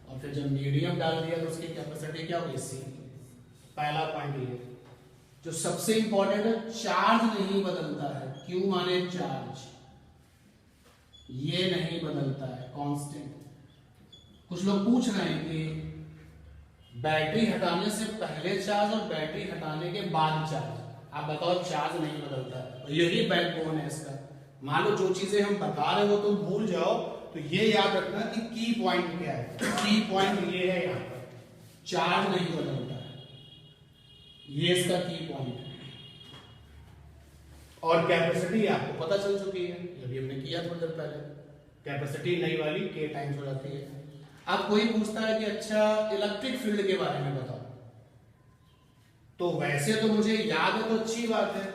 और फिर जब मीडियम डाल दिया तो उसकी कैपेसिटी क्या होगी c। पहला पॉइंट ये जो सबसे इंपॉर्टेंट है, चार्ज नहीं बदलता है। Q माने चार्ज, ये नहीं बदलता है, कांस्टेंट। कुछ लोग पूछ रहे हैं कि बैटरी हटाने से पहले चार्ज और बैटरी हटाने के बाद चार्ज, आप बताओ। चार्ज नहीं बदलता है, और यही बैकबोन है इसका। मान लो जो चीजें हम बता रहे हो तुम भूल जाओ तो ये याद रखना कि की पॉइंट क्या है। की पॉइंट ये है, यहाँ पर चार्ज नहीं बदलता है, ये इसका की पॉइंट है। और कैपेसिटी आपको पता चल चुकी है, अभी हमने किया थोड़ी देर पहले। कैपेसिटी नई वाली k टाइम्स हो जाती है। अब कोई पूछता है कि अच्छा इलेक्ट्रिक फील्ड के बारे में बताओ, तो वैसे तो मुझे याद है तो अच्छी बात है।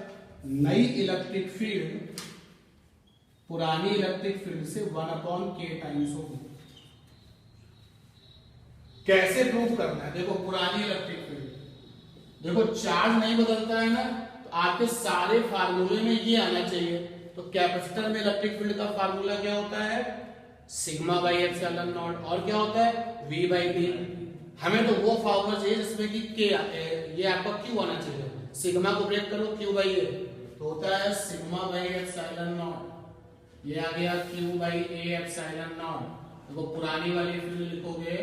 नई इलेक्ट्रिक फील्ड पुरानी इलेक्ट्रिक फील्ड से 1/k टाइम्स होगी। कैसे प्रूव करना है? देखो पुरानी इलेक्ट्रिक फील्ड, देखो चार्ज नहीं बदलता है ना, तो आपके सारे फार्मूले में ये आना चाहिए। तो कैपेसिटर में इलेक्ट्रिक फील्ड का फार्मूला क्या होता है? सिग्मा बाई एप्सिलॉन नॉट, और क्या होता है? V by D. हमें तो वो फार्मूला चाहिए जिसमें कि K ये आपका Q आना चाहिए। सिग्मा को ब्रेक करो Q बाई A, तो होता है सिग्मा बाई एप्सिलॉन नॉट। ये आ गया Q by A epsilon not. देखो पुरानी वाली फील्ड लिखोगे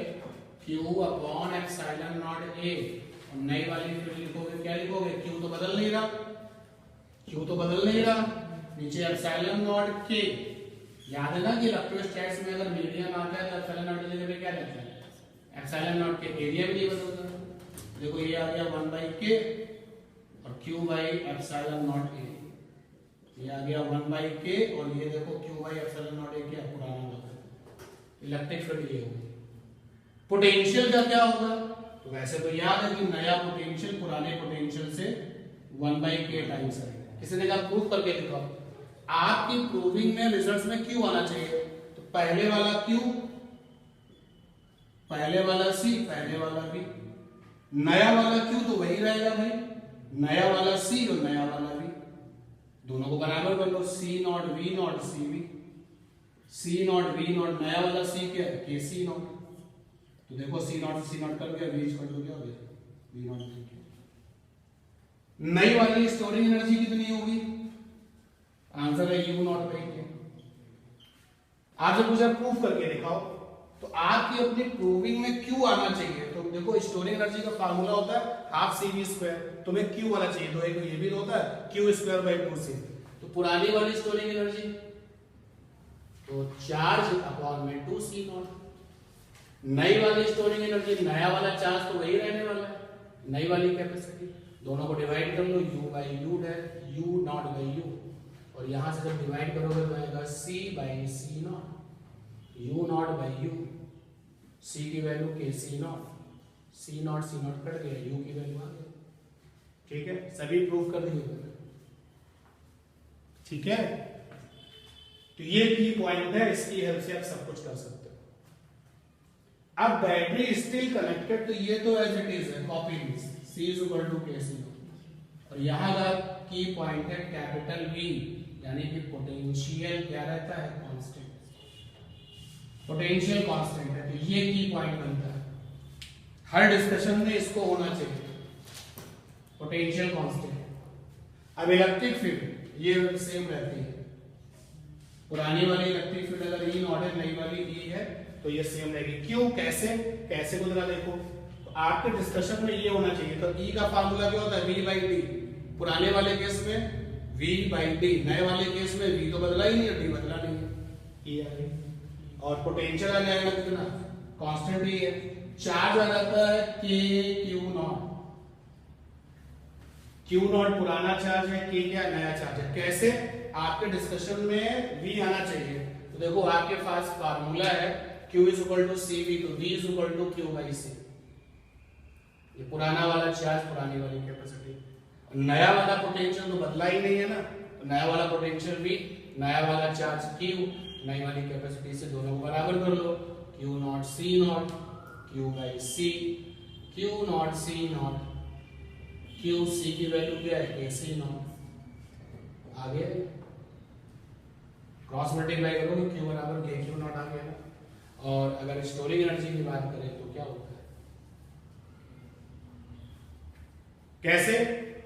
Q upon epsilon not A, और नई वाली फील्ड लिखोगे, क्या लिखोगे? Q तो बदल नहीं रहा, Q तो बदल नहीं रहा, नीचे एप्सिलॉन नॉट K। याद है ना कि इलेक्ट्रोस्टैटिक्स में अगर मीडियम आता है तो एप्सिलॉन नॉट की जगह पे क्या रहता है? एप्सिलॉन नॉट के एरिया भी नहीं बदलता। देखो ये आ गया 1 बाई K और Q by epsilon not A, ये आ गया 1 बाई K, और ये देखो Q by epsilon not A क्या पुराना होगा। इलेक्ट्रिक फील्ड ये होगी। पोटेंशियल का क्या होगा? तो वैसे तो याद है कि नया पोटेंशियल पुराने पोटेंशियल से 1 बाई K टाइम्स है। किसी ने कहा प्रूफ करके दिखाओ। आपकी प्रूविंग में रिजल्ट्स में Q आना चाहिए, तो पहले वाला Q, पहले वाला C, पहले वाला V। नया वाला Q तो वही रहेगा भाई, नया वाला C और नया वाला V, दोनों को बराबर कर लो। C not V not C V, C not V not, नया वाला C क्या है? K C not. तो देखो C नॉट कर गया, V इक्वल टू क्या हो गया? V not. नई वाली स्टोरिंग एनर्जी कितनी होगी? आंसर है U नॉट बाई K। आपसे पूछा प्रूफ करके दिखाओ, तो आपकी अपनी प्रूविंग में Q आना चाहिए। तो देखो स्टोरिंग एनर्जी का फार्मूला होता है हाफ CV स्क्वायर, तुम्हें Q आना चाहिए, तो एक ये भी होता है Q स्क्वायर बाई 2C। तो पुरानी वाली स्टोरिंग एनर्जी तो चार्ज अपॉन में 2C नॉट। नई वाली स्टोरिंग एनर्जी, नया वाला चार्ज तो वही रहने वाला है, नई वाली कैपेसिटी, दोनों को डिवाइड कर लो, U बाई U है, U नॉट बाई U, और यहां से जब डिवाइड करोगे तो आएगा C by C not, U not by U, C की value K C not, C not cut गया, U की वैल्यू आ गई। ठीक है, सभी प्रूफ कर दिए। ठीक है, तो ये की पॉइंट है, इसकी हेल्प से आप सब कुछ कर सकते हो। अब बैटरी स्टिल कनेक्टेड, तो ये तो एज इट इज है, copy C is equal to K C, और यहां का की पॉइंट है कैपिटल V, यानी कि पोटेंशियल क्या रहता है? कांस्टेंट, पोटेंशियल कांस्टेंट है, तो ये की पॉइंट बनता है। हर डिस्कशन में इसको होना चाहिए, पोटेंशियल कांस्टेंट। अब इलेक्ट्रिक फील्ड ये सेम रहती है, पुरानी वाली इलेक्ट्रिक फील्ड अगर E नॉट है, नई वाली E है, तो ये सेम रहेगी। क्यों? कैसे को जरा देखो, तो आपके डिस्कशन में ये होना चाहिए। तो E का फार्मूला क्या होता है? V by D. पुराने वाले केस में V बाई डी, नए वाले केस में V तो बदला ही नहीं है, D बदला नहीं है, E आ गई। और पोटेंशियल आ जाएगा कितना? कांस्टेंट ही है। चार्ज आ जाता है K Q not, Q not पुराना चार्ज है, K क्या? नया चार्ज है। कैसे? आपके डिस्कशन में V आना चाहिए। तो देखो आपके पास फार्मूला है Q is equal to CV, तो V is equal to Q by C। ये पुराना वाला चार्ज, पुरानी वाली कैपेसिटी, नया वाला पोटेंशियल तो बदला ही नहीं है ना, तो नया वाला पोटेंशियल V, नया वाला चार्ज Q, नई वाली कैपेसिटी से दोनों को बराबर कर लो। Q not C not, Q by C, Q not C not, Q C की वैल्यू क्या है? K C naught. आ गया, क्रॉस मल्टीप्लाई करो तो Q बराबर K Q नॉट आ गया। और अगर स्टोरिंग एनर्जी की बात करें तो क्या होता है? कैसे?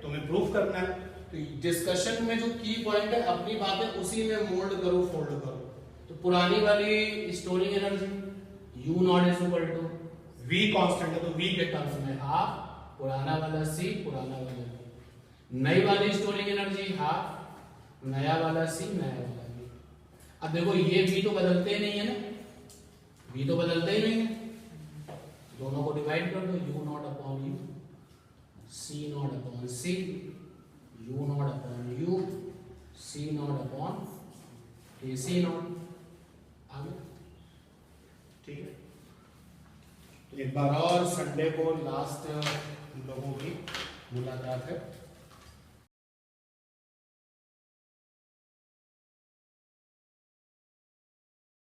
तुम्हें प्रूफ करना है। तो डिस्कशन में जो की पॉइंट है, अपनी बातें उसी में मोल्ड करो, फोल्ड करो। तो पुरानी वाली storing energy U naught is equal to V constant है, तो V के टर्म्स में हाफ, पुराना वाला C, पुराना वाला V। नई वाली स्टोरिंग एनर्जी हाफ, नया वाला C, नया वाला V। अब देखो ये V तो बदलते ही नहीं है ना, V तो बदलते ही नहीं है, दोनों को डिवाइड कर दो, U naught upon U, C naught upon C, U naught upon U, C naught upon K C naught. आ गया? ठीक है, तो एक बार और संडे को लास्ट हम लोगों की मुलाकात है।